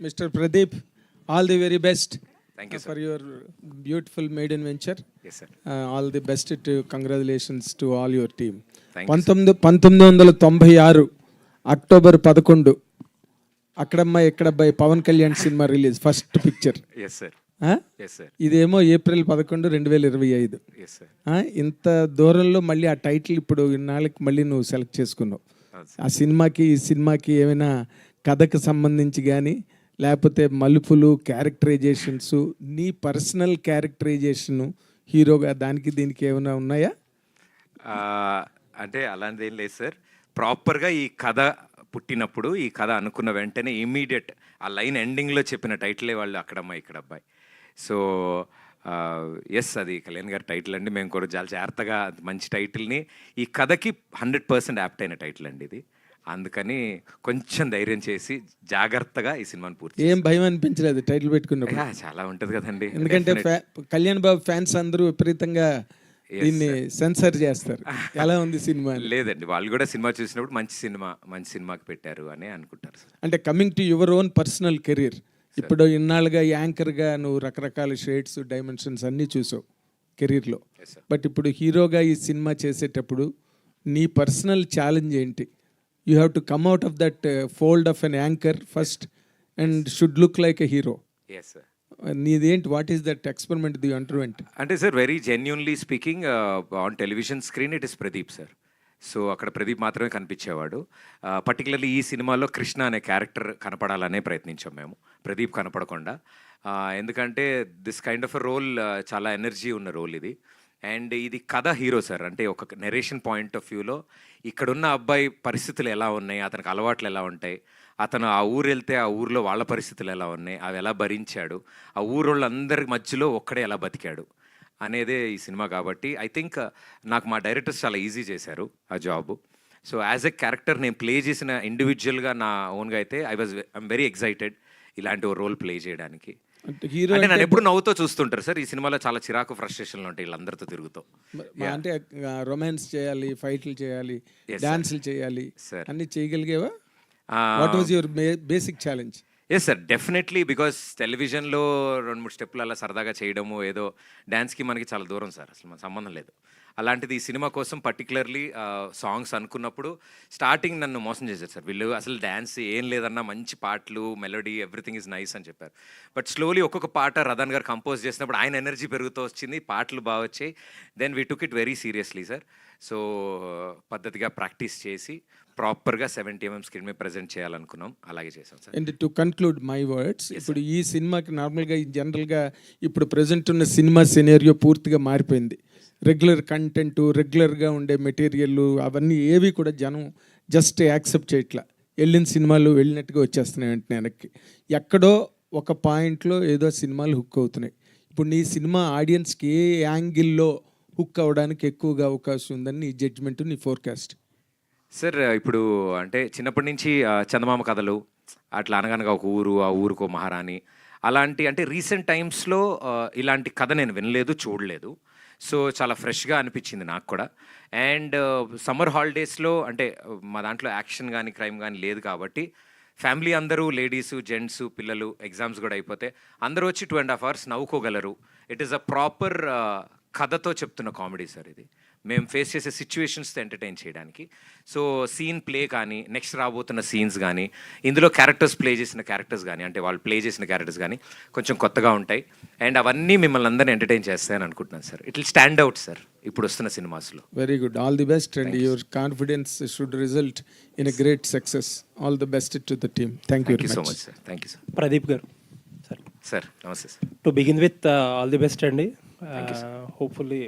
Mr. Pradeep, all the very best. Thank you, sir. For your beautiful maiden venture. Yes, sir. All the best to congratulations to all your team. Thank you, sir. 1996 October 11 అక్కడమ్మాయి ఎక్కడబ్బాయి Pawan Kalyan cinema release first picture. Yes, sir. Yes, sir. ఇదేమో April 11, 2025. Yes, sir. ఇంత దూరంలో మళ్ళీ ఆ title ఇప్పుడు ఇన్నాళ్ళకి మళ్ళీ నువ్వు సెలెక్ట్ చేసుకున్నావు. అవును, sir. ఆ సినిమాకి ఈ సినిమాకి ఏమైనా కథకు సంబంధించి కానీ లేకపోతే మలుపులు క్యారెక్టరైజేషన్స్ నీ పర్సనల్ క్యారెక్టరైజేషను హీరోగా దానికి దీనికి ఏమైనా ఉన్నాయా? అంటే అలాంటిది ఏం లేదు సార్. ప్రాపర్గా ఈ కథ పుట్టినప్పుడు ఈ కథ అనుకున్న వెంటనే ఇమీడియట్ ఆ లైన్ ఎండింగ్లో చెప్పిన టైటిలే వాళ్ళు అక్కడమ్మాయి ఇక్కడ అబ్బాయి. సో ఎస్, అది కళ్యాణ్ గారి టైటిల్ అండి. మేము కూడా చాలా జాగ్రత్తగా మంచి టైటిల్ని ఈ కథకి 100% యాప్ట్ అయిన టైటిల్ అండి ఇది. అందుకని కొంచెం ధైర్యం చేసి జాగ్రత్తగా ఈ సినిమాని పూర్తి. ఏం భయం అనిపించలేదు టైటిల్ పెట్టుకున్నప్పుడు? చాలా ఉంటుంది కదండి. ఎందుకంటే కళ్యాణ్ బాబు ఫ్యాన్స్ అందరూ విపరీతంగా దీన్ని సెన్సర్ చేస్తారు. ఎలా ఉంది సినిమా? లేదండి, వాళ్ళు కూడా సినిమా చూసినప్పుడు మంచి సినిమాకి పెట్టారు అని అనుకుంటారు సార్. అంటే coming to your own personal career, ఇప్పుడు ఇన్నాళ్ళుగా యాంకర్గా నువ్వు రకరకాల షేడ్స్ డైమెన్షన్స్ అన్నీ చూసావు కెరీర్లో. బట్ ఇప్పుడు హీరోగా ఈ సినిమా చేసేటప్పుడు నీ పర్సనల్ ఛాలెంజ్ ఏంటి? You have to come out of that fold of an anchor first and should look like a hero. Yes, sir. నీదేంటి? What is that experiment the underwent? అంటే sir, very genuinely speaking, on television screen it is Pradeep sir. So అక్కడ ప్రదీప్ మాత్రమే కనిపించేవాడు. Particularly ఈ సినిమాలో కృష్ణ అనే character కనపడాలనే ప్రయత్నించాం మేము, ప్రదీప్ కనపడకుండా. ఎందుకంటే this kind of a role చాలా ఎనర్జీ ఉన్న రోల్ ఇది. అండ్ ఇది కథ హీరో సార్. అంటే ఒక నెరేషన్ పాయింట్ ఆఫ్ వ్యూలో ఇక్కడున్న అబ్బాయి పరిస్థితులు ఎలా ఉన్నాయి, అతనికి అలవాట్లు ఎలా ఉంటాయి, అతను ఆ ఊరు వెళ్తే ఆ ఊరిలో వాళ్ళ పరిస్థితులు ఎలా ఉన్నాయి, అవి ఎలా భరించాడు, ఆ ఊరోళ్ళందరి మధ్యలో ఒక్కడే ఎలా బతికాడు అనేదే ఈ సినిమా. కాబట్టి ఐ థింక్ నాకు మా డైరెక్టర్స్ చాలా ఈజీ చేశారు ఆ job. So as a character నేను ప్లే చేసిన ఇండివిజువల్గా నా ఓన్గా అయితే ఐఎమ్ వెరీ ఎక్సైటెడ్ ఇలాంటి ఓ రోల్ ప్లే చేయడానికి. హీరో అంటే నన్ను ఎప్పుడు నవ్వుతో చూస్తుంటారు సార్. ఈ సినిమాలో చాలా చిరాకు ఫ్రస్ట్రేషన్లు ఉంటాయి వీళ్ళందరితో తిరుగుతూ. అంటే రొమాన్స్ చేయాలి, ఫైట్లు చేయాలి, డాన్సులు చేయాలి, అన్ని చేయగలిగేవా? What was your basic challenge? Yes sir, definitely. Because టెలివిజన్లో 2-3 స్టెప్పులు అలా సరదాగా చేయడము, ఏదో డ్యాన్స్కి మనకి చాలా దూరం సార్, అసలు మన సంబంధం లేదు. అలాంటిది ఈ సినిమా కోసం పర్టికులర్లీ సాంగ్స్ అనుకున్నప్పుడు స్టార్టింగ్ నన్ను మోసం చేశారు సార్ వీళ్ళు. అసలు డ్యాన్స్ ఏం లేదన్నా, మంచి పాటలు, మెలోడీ, ఎవ్రీథింగ్ ఈజ్ నైస్ అని చెప్పారు. బట్ స్లోలీ ఒక్కొక్క పాట రతన్ గారు కంపోజ్ చేసినప్పుడు ఆయన ఎనర్జీ పెరుగుతూ వచ్చింది, పాటలు బాగా వచ్చాయి. Then we took it very seriously sir. So పద్ధతిగా ప్రాక్టీస్ చేసి ప్రాపర్గా 70mm స్క్రీన్ మీద ప్రజెంట్ చేయాలనుకున్నాం, అలాగే చేసాం sir. And to conclude my words, ఇప్పుడు ఈ సినిమాకి నార్మల్గా జనరల్గా ఇప్పుడు ప్రజెంట్ ఉన్న సినిమా సినేరియో పూర్తిగా మారిపోయింది. రెగ్యులర్ కంటెంట్, రెగ్యులర్గా ఉండే మెటీరియల్ అవన్నీ ఏవి కూడా జనం జస్ట్ యాక్సెప్ట్ చేయట్లా. వెళ్ళిన సినిమాలు వెళ్ళినట్టుగా వచ్చేస్తున్నాయి వెంటనే వెనక్కి. ఎక్కడో ఒక పాయింట్లో ఏదో సినిమాలు హుక్ అవుతున్నాయి. ఇప్పుడు నీ సినిమా ఆడియన్స్కి ఏ యాంగిల్లో హుక్ అవ్వడానికి ఎక్కువగా అవకాశం ఉందని నీ జడ్జ్మెంట్, నీ ఫోర్కాస్ట్? సార్ ఇప్పుడు అంటే చిన్నప్పటి నుంచి చందమామ కథలు, అట్లా అనగనగా ఒక ఊరు, ఆ ఊరుకో మహారాణి, అలాంటి అంటే రీసెంట్ టైమ్స్లో ఇలాంటి కథ నేను వినలేదు, చూడలేదు. సో చాలా ఫ్రెష్గా అనిపించింది నాకు కూడా. అండ్ సమ్మర్ హాలిడేస్లో అంటే మా దాంట్లో యాక్షన్ కానీ క్రైమ్ కానీ లేదు కాబట్టి ఫ్యామిలీ అందరూ, లేడీసు, జెంట్స్, పిల్లలు, ఎగ్జామ్స్ కూడా అయిపోతే అందరూ వచ్చి 2.5 hours నవ్వుకోగలరు. ఇట్ ఈస్ అ ప్రాపర్ కథతో చెప్తున్న కామెడీ సార్ ఇది. మేము ఫేస్ చేసే సిచ్యువేషన్స్తో ఎంటర్టైన్ చేయడానికి. సో సీన్ ప్లే కానీ, నెక్స్ట్ రాబోతున్న సీన్స్ కానీ, ఇందులో క్యారెక్టర్స్ ప్లే చేసిన క్యారెక్టర్స్ కానీ, అంటే వాళ్ళు ప్లే చేసిన క్యారెక్టర్స్ కానీ కొంచెం కొత్తగా ఉంటాయి. అండ్ అవన్నీ మిమ్మల్ని అందరినీ ఎంటర్టైన్ చేస్తాయని అనుకుంటున్నాను sir. It will stand out sir ఇప్పుడు వస్తున్న సినిమాస్లో. Very good, all the best. And your confidence should result in a great success. All the best to the team. Thank you so much sir. Thank you sir. Pradeep గారు sir నమస్తే sir. To begin with all the best అండి. Hopefully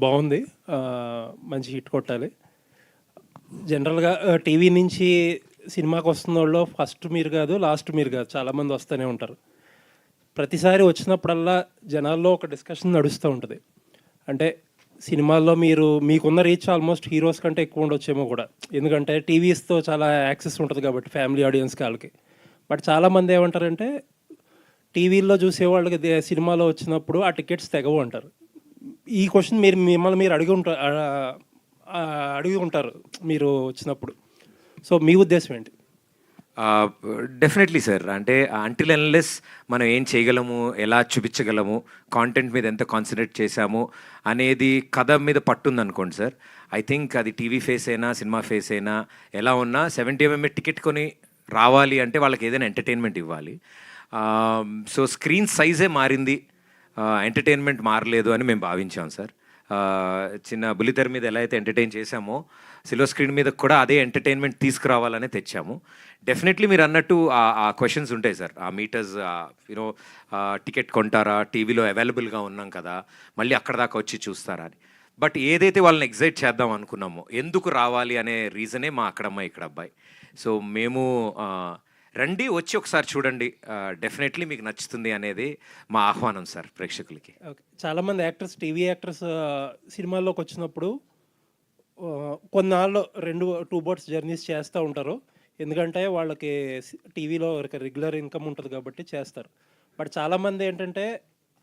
బాగుంది, మంచి hit కొట్టాలి. జనరల్గా TV నుంచి సినిమాకి వస్తున్న వాళ్ళు ఫస్ట్ మీరు కాదు, లాస్ట్ మీరు కాదు, చాలామంది వస్తూనే ఉంటారు. ప్రతిసారి వచ్చినప్పుడల్లా జనాల్లో ఒక డిస్కషన్ నడుస్తూ ఉంటుంది. అంటే సినిమాల్లో మీకున్న రీచ్ ఆల్మోస్ట్ హీరోస్ కంటే ఎక్కువ ఉండొచ్చేమో కూడా, ఎందుకంటే టీవీస్తో చాలా యాక్సెస్ ఉంటుంది కాబట్టి ఫ్యామిలీ ఆడియన్స్ వాళ్ళకి. బట్ చాలామంది ఏమంటారంటే టీవీల్లో చూసేవాళ్ళకి సినిమాలో వచ్చినప్పుడు ఆ టికెట్స్ తెగవు అంటారు. ఈ క్వశ్చన్ మిమ్మల్ని మీరు అడిగి ఉంటారు మీరు వచ్చినప్పుడు. సో మీ ఉద్దేశం ఏంటి? Definitely sir. అంటే అంటిల్ అన్లెస్ మనం ఏం చేయగలము, ఎలా చూపించగలము, కాంటెంట్ మీద ఎంత కాన్సన్ట్రేట్ చేశాము అనేది కథ మీద పట్టుందనుకోండి సార్, ఐ థింక్ అది టీవీ ఫేస్ అయినా సినిమా ఫేస్ అయినా ఎలా ఉన్నా 70 టికెట్ కొని రావాలి అంటే వాళ్ళకి ఏదైనా ఎంటర్టైన్మెంట్ ఇవ్వాలి. సో స్క్రీన్ సైజే మారింది, ఎంటర్టైన్మెంట్ మారలేదు అని మేము భావించాం సార్. చిన్న బుల్లితెర మీద ఎలా అయితే ఎంటర్టైన్ చేశామో సిల్వర్ స్క్రీన్ మీద కూడా అదే ఎంటర్టైన్మెంట్ తీసుకురావాలనే తెచ్చాము. డెఫినెట్లీ మీరు అన్నట్టు ఆ క్వశ్చన్స్ ఉంటాయి సార్. ఆ మీటర్స్ యూనో టికెట్ కొంటారా, టీవీలో అవైలబుల్గా ఉన్నాం కదా, మళ్ళీ అక్కడ దాకా వచ్చి చూస్తారా అని. బట్ ఏదైతే వాళ్ళని ఎగ్జైట్ చేద్దాం అనుకున్నామో, ఎందుకు రావాలి అనే రీజనే మా అక్కడమ్మాయి ఇక్కడ అబ్బాయి. సో మేము రండి, వచ్చి ఒకసారి చూడండి, డెఫినెట్లీ మీకు నచ్చుతుంది అనేది మా ఆహ్వానం సార్ ప్రేక్షకులకి. ఓకే, చాలామంది యాక్టర్స్, టీవీ యాక్టర్స్ సినిమాల్లోకి వచ్చినప్పుడు కొన్నాళ్ళు 2 బోట్స్ జర్నీస్ చేస్తూ ఉంటారు. ఎందుకంటే వాళ్ళకి టీవీలో రెగ్యులర్ ఇన్కమ్ ఉంటుంది కాబట్టి చేస్తారు. బట్ చాలామంది ఏంటంటే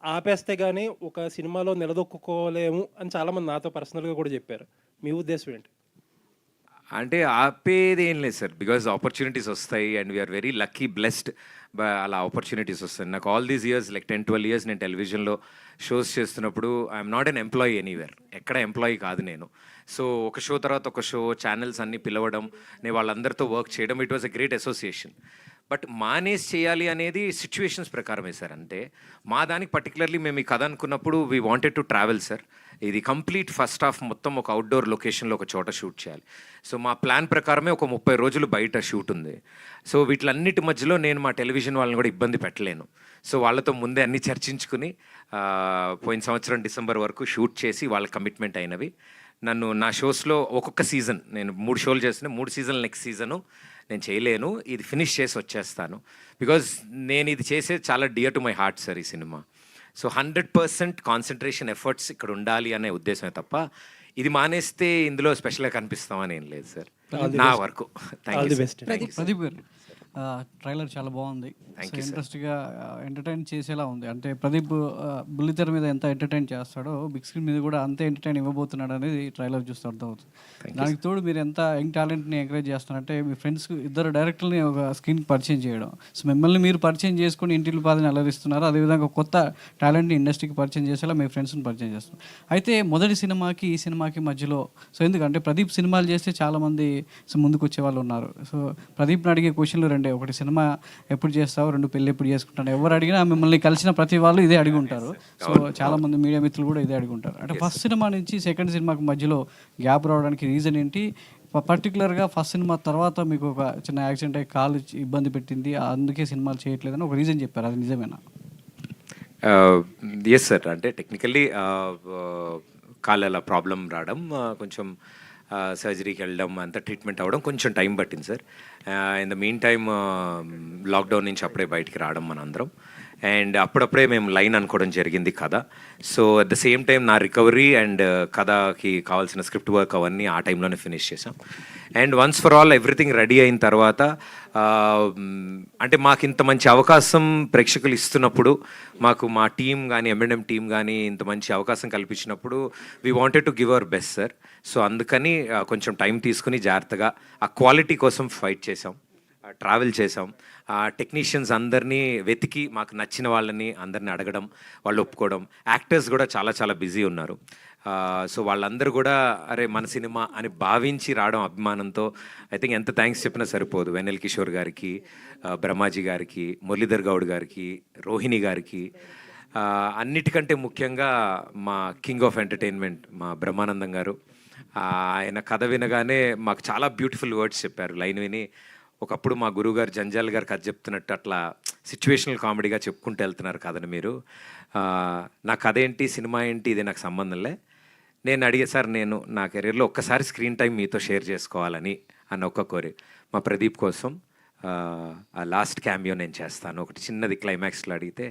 ఆపేస్తే కానీ ఒక సినిమాలో నిలదొక్కుకోలేము అని చాలామంది నాతో పర్సనల్గా కూడా చెప్పారు. మీ ఉద్దేశం ఏంటి? అంటే ఆపేది ఏం లేదు సార్, బికాజ్ ఆపర్చునిటీస్ వస్తాయి and we are very lucky blessed. అలా ఆపర్చునిటీస్ వస్తాయి. నాకు all these years like 10-12 years నేను టెలివిజన్లో షోస్ చేస్తున్నప్పుడు I'm not an employee anywhere, ఎక్కడ ఎంప్లాయీ కాదు నేను. సో ఒక షో తర్వాత ఒక షో, ఛానల్స్ అన్నీ పిలవడం, నేను వాళ్ళందరితో వర్క్ చేయడం, it was a great association. But manage చేయాలి అనేది సిచ్యువేషన్స్ ప్రకారమే సార్. అంటే మా దానికి పర్టికులర్లీ మేము ఈ కథ అనుకున్నప్పుడు we wanted to travel sir. ఇది కంప్లీట్ ఫస్ట్ హాఫ్ మొత్తం ఒక అవుట్డోర్ లొకేషన్లో ఒక చోట షూట్ చేయాలి. సో మా ప్లాన్ ప్రకారమే ఒక 30 రోజులు బయట షూట్ ఉంది. సో వీటిలన్నిటి మధ్యలో నేను మా టెలివిజన్ వాళ్ళని కూడా ఇబ్బంది పెట్టలేను. సో వాళ్ళతో ముందే అన్నీ చర్చించుకుని పోయిన సంవత్సరం డిసెంబర్ వరకు షూట్ చేసి వాళ్ళ కమిట్మెంట్ అయినవి. నన్ను నా షోస్లో ఒక్కొక్క సీజన్, నేను 3 షోలు చేస్తున్నా, 3 సీజన్లు నెక్స్ట్ సీజను నేను చేయలేను, ఇది ఫినిష్ చేసి వచ్చేస్తాను. బికాజ్ నేను ఇది చేసేది చాలా dear to my heart sir ఈ సినిమా. సో 100% కాన్సన్ట్రేషన్ ఎఫర్ట్స్ ఇక్కడ ఉండాలి అనే ఉద్దేశమే తప్ప ఇది మానేస్తే ఇందులో స్పెషల్గా కనిపిస్తామని ఏం లేదు సార్ నా వరకు. Thank you. ప్రదీప్ గారు, ట్రైలర్ చాలా బాగుంది, ఇంట్రెస్ట్గా ఎంటర్టైన్ చేసేలా ఉంది. అంటే ప్రదీప్ బుల్లితెర మీద ఎంత ఎంటర్టైన్ చేస్తాడో బిగ్ స్క్రీన్ మీద కూడా అంతే ఎంటర్టైన్ ఇవ్వబోతున్నాడు అనేది ట్రైలర్ చూస్తే అర్థమవుతుంది. దానికి తోడు మీరు ఎంత యంగ్ టాలెంట్ని ఎంకరేజ్ చేస్తున్నారంటే మీ ఫ్రెండ్స్ 2 డైరెక్టర్ని ఒక స్క్రీన్కి పరిచయం చేయడం, సో మిమ్మల్ని మీరు పరిచయం చేసుకుని ఇంటిల్లి పాదని అలరిస్తున్నారు. అదేవిధంగా ఒక కొత్త టాలెంట్ని ఇండస్ట్రీకి పరిచయం చేసేలా మీ ఫ్రెండ్స్ని పరిచయం చేస్తున్నారు. అయితే మొదటి సినిమాకి ఈ సినిమాకి మధ్యలో సో ఎందుకంటే ప్రదీప్ సినిమాలు చేస్తే చాలామంది ముందుకు వచ్చే వాళ్ళు ఉన్నారు. సో ప్రదీప్ని అడిగే క్వశ్చన్లు రెండే, ఒకటి సినిమా ఎప్పుడు చేస్తావు, 2 పెళ్ళి ఎప్పుడు చేసుకుంటాను. ఎవరు అడిగినా మిమ్మల్ని కలిసిన ప్రతి వాళ్ళు ఇదే అడిగి ఉంటారు. సో చాలా మంది మీడియా మిత్రులు కూడా ఇదే అడిగి ఉంటారు. అంటే ఫస్ట్ సినిమా నుంచి సెకండ్ సినిమాకి మధ్యలో గ్యాప్ రావడానికి రీజన్ ఏంటి? పర్టికులర్గా ఫస్ట్ సినిమా తర్వాత మీకు ఒక చిన్న యాక్సిడెంట్ అయ్యి కాలు ఇబ్బంది పెట్టింది, అందుకే సినిమాలు చేయట్లేదని ఒక రీజన్ చెప్పారు, అది నిజమేనా? Yes sir. అంటే టెక్నికల్లీ కాళ్ళ ప్రాబ్లం రావడం, కొంచెం సర్జరీకి వెళ్ళడం, అంత ట్రీట్మెంట్ అవ్వడం కొంచెం టైం పట్టింది sir. In the mean time lockdown నుంచి అప్పుడే బయటికి రావడం మనందరం, అండ్ అప్పుడప్పుడే మేము లైన్ అనుకోవడం జరిగింది కథ. So at the same time నా రికవరీ అండ్ కథకి కావాల్సిన స్క్రిప్ట్ వర్క్ అవన్నీ ఆ టైంలోనే ఫినిష్ చేసాం. And once for all everything ready అయిన తర్వాత అంటే మాకు ఇంత మంచి అవకాశం ప్రేక్షకులు ఇస్తున్నప్పుడు, మాకు మా టీం కానీ M&M టీం కానీ ఇంత మంచి అవకాశం కల్పించినప్పుడు we wanted to give our best sir. So అందుకని కొంచెం టైం తీసుకుని జాగ్రత్తగా ఆ క్వాలిటీ కోసం ఫైట్ చేసాం, ట్రావెల్ చేసాం. టెక్నీషియన్స్ అందరినీ వెతికి మాకు నచ్చిన వాళ్ళని అందరినీ అడగడం, వాళ్ళు ఒప్పుకోవడం. యాక్టర్స్ కూడా చాలా చాలా బిజీ ఉన్నారు. సో వాళ్ళందరూ కూడా అరే మన సినిమా అని భావించి రావడం అభిమానంతో. ఐ థింక్ ఎంత థ్యాంక్స్ చెప్పినా సరిపోదు. వెన్నెల్ కిషోర్ గారికి, బ్రహ్మాజీ గారికి, మురళీధర్ గౌడ్ గారికి, రోహిణి గారికి, అన్నిటికంటే ముఖ్యంగా మా కింగ్ ఆఫ్ ఎంటర్టైన్మెంట్ మా బ్రహ్మానందం గారు. ఆయన కథ వినగానే మాకు చాలా బ్యూటిఫుల్ వర్డ్స్ చెప్పారు. లైన్ విని ఒకప్పుడు మా గురువుగారు జంజాల్ గారు కథ చెప్తున్నట్టు అట్లా సిచ్యువేషనల్ కామెడీగా చెప్పుకుంటూ వెళ్తున్నారు కథని మీరు. నా కథ ఏంటి, సినిమా ఏంటి, ఇది నాకు సంబంధంలే. నేను అడిగే సార్, నేను నా కెరీర్లో ఒక్కసారి స్క్రీన్ టైం మీతో షేర్ చేసుకోవాలని అన్న ఒక్క కోరి మా ప్రదీప్ కోసం ఆ లాస్ట్ క్యామియో నేను చేస్తాను, ఒకటి చిన్నది క్లైమాక్స్లో అడిగితే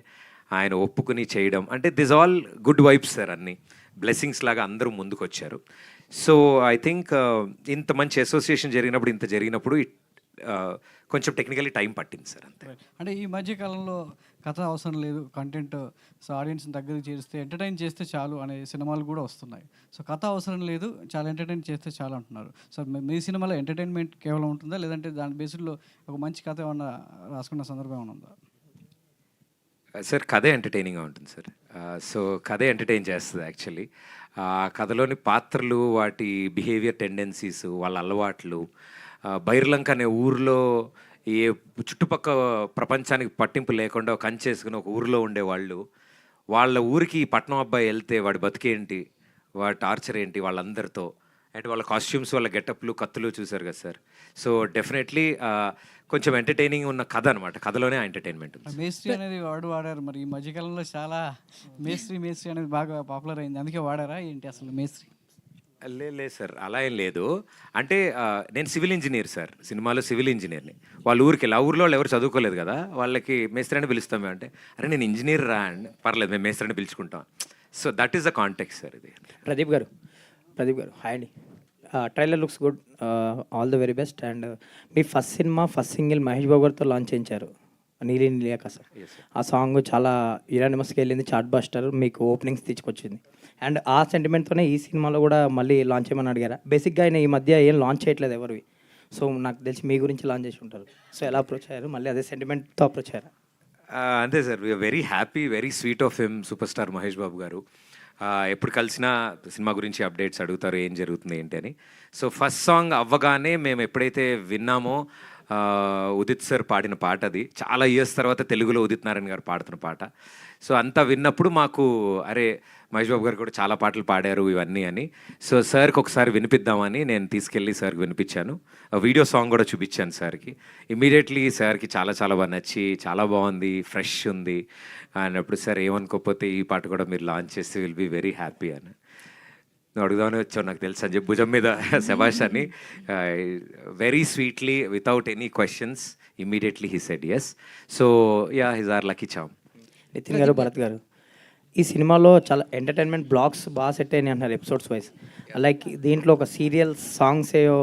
ఆయన ఒప్పుకుని చేయడం. అంటే this all good vibes sir, అన్నీ బ్లెస్సింగ్స్ లాగా అందరూ ముందుకు వచ్చారు. సో ఐ థింక్ ఇంత మంచి అసోసియేషన్ జరిగినప్పుడు, ఇంత జరిగినప్పుడు కొంచెం టెక్నికలీ టైం పట్టింది సార్ అంతే. అంటే ఈ మధ్య కాలంలో కథ అవసరం లేదు, కంటెంట్ సో ఆడియన్స్ని దగ్గరికి చేస్తే ఎంటర్టైన్ చేస్తే చాలు అనే సినిమాలు కూడా వస్తున్నాయి. సో కథ అవసరం లేదు, చాలా ఎంటర్టైన్ చేస్తే చాలు అంటున్నారు. సో మీ సినిమాలో ఎంటర్టైన్మెంట్ కేవలం ఉంటుందా, లేదంటే దాని బేస్డ్లో ఒక మంచి కథ ఏమన్నా రాసుకున్న సందర్భం ఏమైనా ఉందా? సార్ కథే ఎంటర్టైనింగ్గా ఉంటుంది సార్. సో కథే ఎంటర్టైన్ చేస్తుంది యాక్చువల్లీ. ఆ కథలోని పాత్రలు, వాటి బిహేవియర్ టెండెన్సీస్, వాళ్ళ అలవాట్లు, బైర్లంక అనే ఊరిలో ఏ చుట్టుపక్క ప్రపంచానికి పట్టింపు లేకుండా ఒక కంచేసుకుని ఒక ఊరిలో ఉండేవాళ్ళు, వాళ్ళ ఊరికి ఈ పట్నం అబ్బాయి వెళ్తే వాడి బతికేంటి, వాడి టార్చర్ ఏంటి వాళ్ళందరితో, అంటే వాళ్ళ కాస్ట్యూమ్స్, వాళ్ళ గెటప్లు, కత్తులు చూసారు కదా సార్. సో డెఫినెట్లీ కొంచెం ఎంటర్టైనింగ్ ఉన్న కథ అనమాట. కథలోనే ఎంటర్టైన్మెంట్ ఉంది. మేస్త్రి అనేది వాడారు, మరి ఈ మధ్యకాలంలో చాలా మేస్త్రి అనేది బాగా పాపులర్ అయింది, అందుకే వాడారా ఏంటి అసలు మేస్త్రి? లేదు సార్, అలా ఏం లేదు. అంటే నేను సివిల్ ఇంజనీర్ సార్, సినిమాలో సివిల్ ఇంజనీర్ని. వాళ్ళ ఊరికి వెళ్ళి, ఆ ఊరిలో వాళ్ళు ఎవరు చదువుకోలేదు కదా, వాళ్ళకి మేస్త్రి అని పిలుస్తాం మేము. అంటే అరే నేను ఇంజనీర్ రా అండి, పర్లేదు మేము మేస్త్రి అని పిలుచుకుంటాం. So that is the context sir ఇది. ప్రదీప్ గారు హాయ్ అండి. Trailer looks good, all the very best. And మీ first cinema, first single Mahesh Babu గారితో లాంచ్ చేయించారు, నీలి నీలియాక సార్. ఆ సాంగ్ చాలా యునానిమస్గా వెళ్ళింది, చార్ట్ బస్టర్, మీకు ఓపెనింగ్స్ తీసుకొచ్చింది. అండ్ ఆ సెంటిమెంట్తోనే ఈ సినిమాలో కూడా మళ్ళీ లాంచ్ చేయమని అడిగారా? బేసిక్గా ఆయన ఈ మధ్య ఏం లాంచ్ చేయట్లేదు ఎవరివి, సో నాకు తెలిసి మీ గురించి లాంచ్ చేసి ఉంటారు. సో ఎలా అప్రోచ్ అయ్యారు, మళ్ళీ అదే సెంటిమెంట్తో అప్రోచ్ అయ్యారా? అంతే sir, we are very happy, very sweet of him, super star Mahesh Babu గారు. ఎప్పుడు కలిసినా సినిమా గురించి అప్డేట్స్ అడుగుతారు, ఏం జరుగుతుంది ఏంటి అని. సో ఫస్ట్ సాంగ్ అవ్వగానే మేము ఎప్పుడైతే విన్నామో, ఉదిత్ సార్ పాడిన పాట, అది చాలా ఇయర్స్ తర్వాత తెలుగులో ఉదిత్ నారాయణ గారు పాడుతున్న పాట. సో అంతా విన్నప్పుడు మాకు అరే మహేష్ బాబు గారు కూడా చాలా పాటలు పాడారు ఇవన్నీ అని. సో సార్కి ఒకసారి వినిపిద్దామని నేను తీసుకెళ్ళి సార్కి వినిపించాను, వీడియో సాంగ్ కూడా చూపించాను సార్కి. ఇమీడియట్లీ సార్కి చాలా చాలా బాగా నచ్చి, చాలా బాగుంది, ఫ్రెష్ ఉంది అన్నప్పుడు, సార్ ఏమనుకోకపోతే ఈ పాట కూడా మీరు లాంచ్ చేస్తే విల్ బీ వెరీ హ్యాపీ అని. నువ్వు అడుగుదామని వచ్చావు నాకు తెలుసు అని చెప్పి భుజం మీద శభాష్ అని very sweetly, without any questions, immediately he said yes. So ya, his are lucky charm. Nitin గారు, భరత్ గారు, ఈ సినిమాలో చాలా ఎంటర్టైన్మెంట్ బ్లాగ్స్ బాగా సెట్ అయినాయి అంటున్నారు ఎపిసోడ్స్ వైజ్. లైక్ దీంట్లో ఒక సీరియల్ సాంగ్స్ ఏదో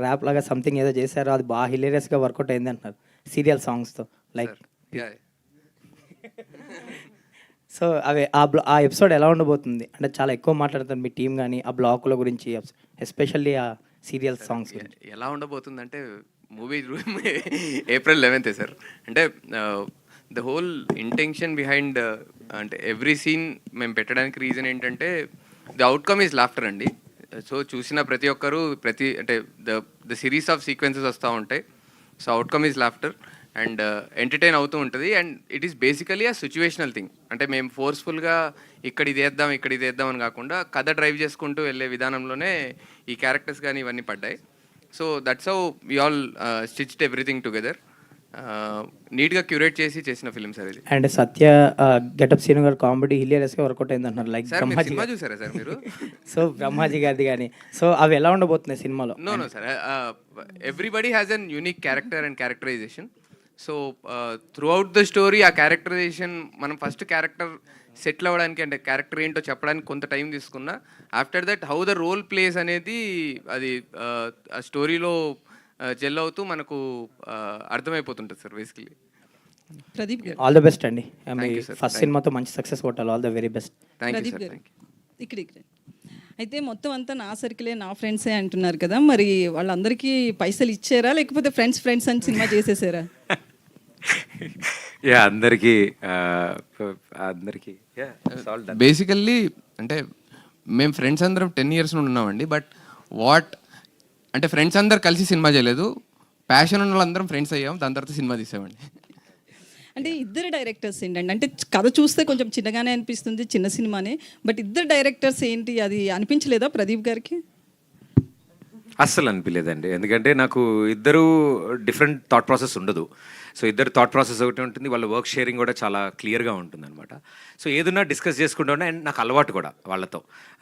ర్యాప్ లాగా సంథింగ్ ఏదో చేశారో, అది బాగా హిలేరియస్గా వర్కౌట్ అయింది అంటున్నారు సీరియల్ సాంగ్స్తో. లైక్ సో అవి ఆ ఎపిసోడ్ ఎలా ఉండబోతుంది అంటే, చాలా ఎక్కువ మాట్లాడుతారు మీ టీం కానీ ఆ బ్లాకుల గురించి, ఎస్పెషల్లీ ఆ సీరియల్ సాంగ్స్ గురించి. ఎలా ఉండబోతుంది అంటే, మూవీ ఏప్రిల్ 11th సార్. అంటే ద హోల్ ఇంటెన్షన్ బిహైండ్, అంటే ఎవ్రీ సీన్ మేము పెట్టడానికి రీజన్ ఏంటంటే, ద అవుట్కమ్ ఈజ్ లాఫ్టర్ అండి. సో చూసిన ప్రతి ఒక్కరు అంటే ద సిరీస్ ఆఫ్ సీక్వెన్సెస్ వస్తూ ఉంటాయి. So outcome is laughter and entertain అవుతూ ఉంటుంది. అండ్ ఇట్ ఈస్ బేసికలీ ఆ సిచ్యువేషనల్ థింగ్. అంటే మేము ఫోర్స్ఫుల్గా ఇక్కడ ఇది వేద్దాం అని కాకుండా, కథ డ్రైవ్ చేసుకుంటూ వెళ్ళే విధానంలోనే ఈ క్యారెక్టర్స్ కానీ ఇవన్నీ పడ్డాయి. So that's how we all stitched everything together. నీట్గా క్యూరేట్ చేసిన ఫిల్మ్ సార్ ఇది. అండ్ సత్య గెటప్ సీన్ గారు కామెడీ హిలేరియస్గా వర్కౌట్ అయింది అంటున్నారు. లైక్ సార్ బ్రహ్మాజీ సినిమా చూసారా సార్ మీరు? సో బ్రహ్మాజీ గారిది కానీ, సో అవి ఎలా ఉండబోతున్నాయి సినిమాలో? No sir, everybody has an unique character and characterization. So throughout the story ఆ క్యారెక్టరైజేషన్, మనం ఫస్ట్ క్యారెక్టర్ సెటిల్ అవ్వడానికి, అంటే క్యారెక్టర్ ఏంటో చెప్పడానికి కొంత టైం తీసుకున్నా, after that how the role plays అనేది అది ఆ స్టోరీలో జెల్ అవుతూ మనకు అర్థమైపోతుంటుంది సార్ బేసికలీ. ప్రదీప్ గారు, ఆల్ ద బెస్ట్ అండి. sir. ఫస్ట్ సినిమాతో మంచి సక్సెస్ కొట్టాలి. All the very best. Thank you Pradeep sir, గారు, థ్యాంక్ యూ. ఇక్కడ అయితే మొత్తం అంతా నా సర్కిలే, నా ఫ్రెండ్సే అంటున్నారు కదా, మరి వాళ్ళందరికీ పైసలు ఇచ్చారా, లేకపోతే ఫ్రెండ్స్ అని సినిమా చేసేసారా? యా, అందరికీ బేసికల్లీ అంటే మేము ఫ్రెండ్స్ అందరం 10 years నుండి ఉన్నామండి. బట్ అంటే ఫ్రెండ్స్ అందరు కలిసి సినిమా చేయలేదు, ప్యాషన్ ఉన్న వాళ్ళందరం ఫ్రెండ్స్ అయ్యాం, దాని తర్వాత సినిమా తీసామండి. అంటే ఇద్దరు డైరెక్టర్స్ ఏంటంటే, అంటే కథ చూస్తే కొంచెం చిన్నగానే అనిపిస్తుంది, చిన్న సినిమానే, బట్ ఇద్దరు డైరెక్టర్స్ ఏంటి, అది అనిపించలేదా ప్రదీప్ గారికి? అస్సలు అనిపించలేదండి, ఎందుకంటే నాకు ఇద్దరు డిఫరెంట్ థాట్ ప్రాసెస్ ఉండదు. సో ఇద్దరు థాట్ ప్రాసెస్ ఒకటి ఉంటుంది, వాళ్ళ వర్క్ షేరింగ్ కూడా చాలా క్లియర్గా ఉంటుంది అనమాట. సో ఏదన్నా డిస్కస్ చేసుకుంటూ ఉండే, అండ్ నాకు అలవాటు కూడా వాళ్ళతో.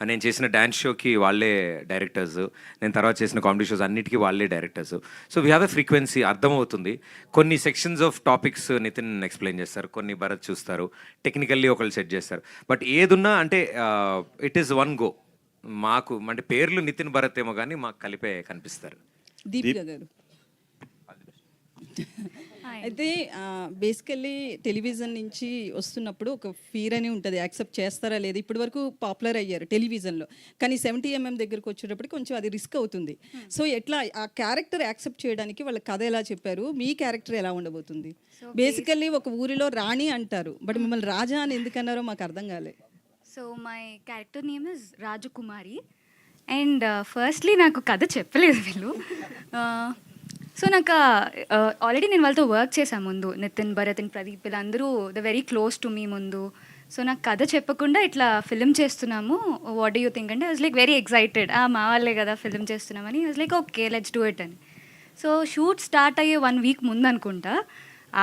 నేను చేసిన డ్యాన్స్ షోకి వాళ్ళే డైరెక్టర్స్, నేను తర్వాత చేసిన కామెడీ షోస్ అన్నిటికీ వాళ్ళే directors. So we have a frequency, అర్థమవుతుంది. కొన్ని sections of topics Nitin explain చేస్తారు, కొన్ని భరత్ చూస్తారు, టెక్నికల్లీ ఒకళ్ళు సెట్ చేస్తారు. బట్ ఏదున్నా అంటే ఇట్ ఈస్ వన్ గో. మాకు అంటే పేర్లు నితిన్ భరత్ ఏమో కానీ మాకు కలిపే కనిపిస్తారు. దీపిక గారు, అయితే బేసికల్లీ టెలివిజన్ నుంచి వస్తున్నప్పుడు ఒక ఫీర్ అని ఉంటుంది, యాక్సెప్ట్ చేస్తారా లేదు. ఇప్పటి వరకు పాపులర్ అయ్యారు టెలివిజన్లో, కానీ 70mm దగ్గరకు వచ్చేటప్పటికి కొంచెం అది రిస్క్ అవుతుంది. సో ఎట్లా ఆ క్యారెక్టర్ యాక్సెప్ట్ చేయడానికి వాళ్ళ కథ ఎలా చెప్పారు, మీ క్యారెక్టర్ ఎలా ఉండబోతుంది? బేసికల్లీ ఒక ఊరిలో రాణి అంటారు, బట్ మిమ్మల్ని రాజా అని ఎందుకన్నారో మాకు అర్థం కాలే. So my character name is Rajakumari. And firstly నాకు కథ చెప్పలేదు వీళ్ళు. సో నాకు ఆల్రెడీ నేను వాళ్ళతో వర్క్ చేశాను ముందు, నితిన్, భరత్ అండ్ ప్రదీప్ వీళ్ళందరూ the very close to me ముందు. సో నాకు కథ చెప్పకుండా ఇట్లా ఫిల్మ్ చేస్తున్నాము, వాట్ డూ యూ థింక్ అంటే I was like very excited. మా వాళ్ళే కదా ఫిల్మ్ చేస్తున్నామని. I was like okay let's do it అని. సో షూట్ స్టార్ట్ అయ్యే 1 వీక్ ముందు అనుకుంటా,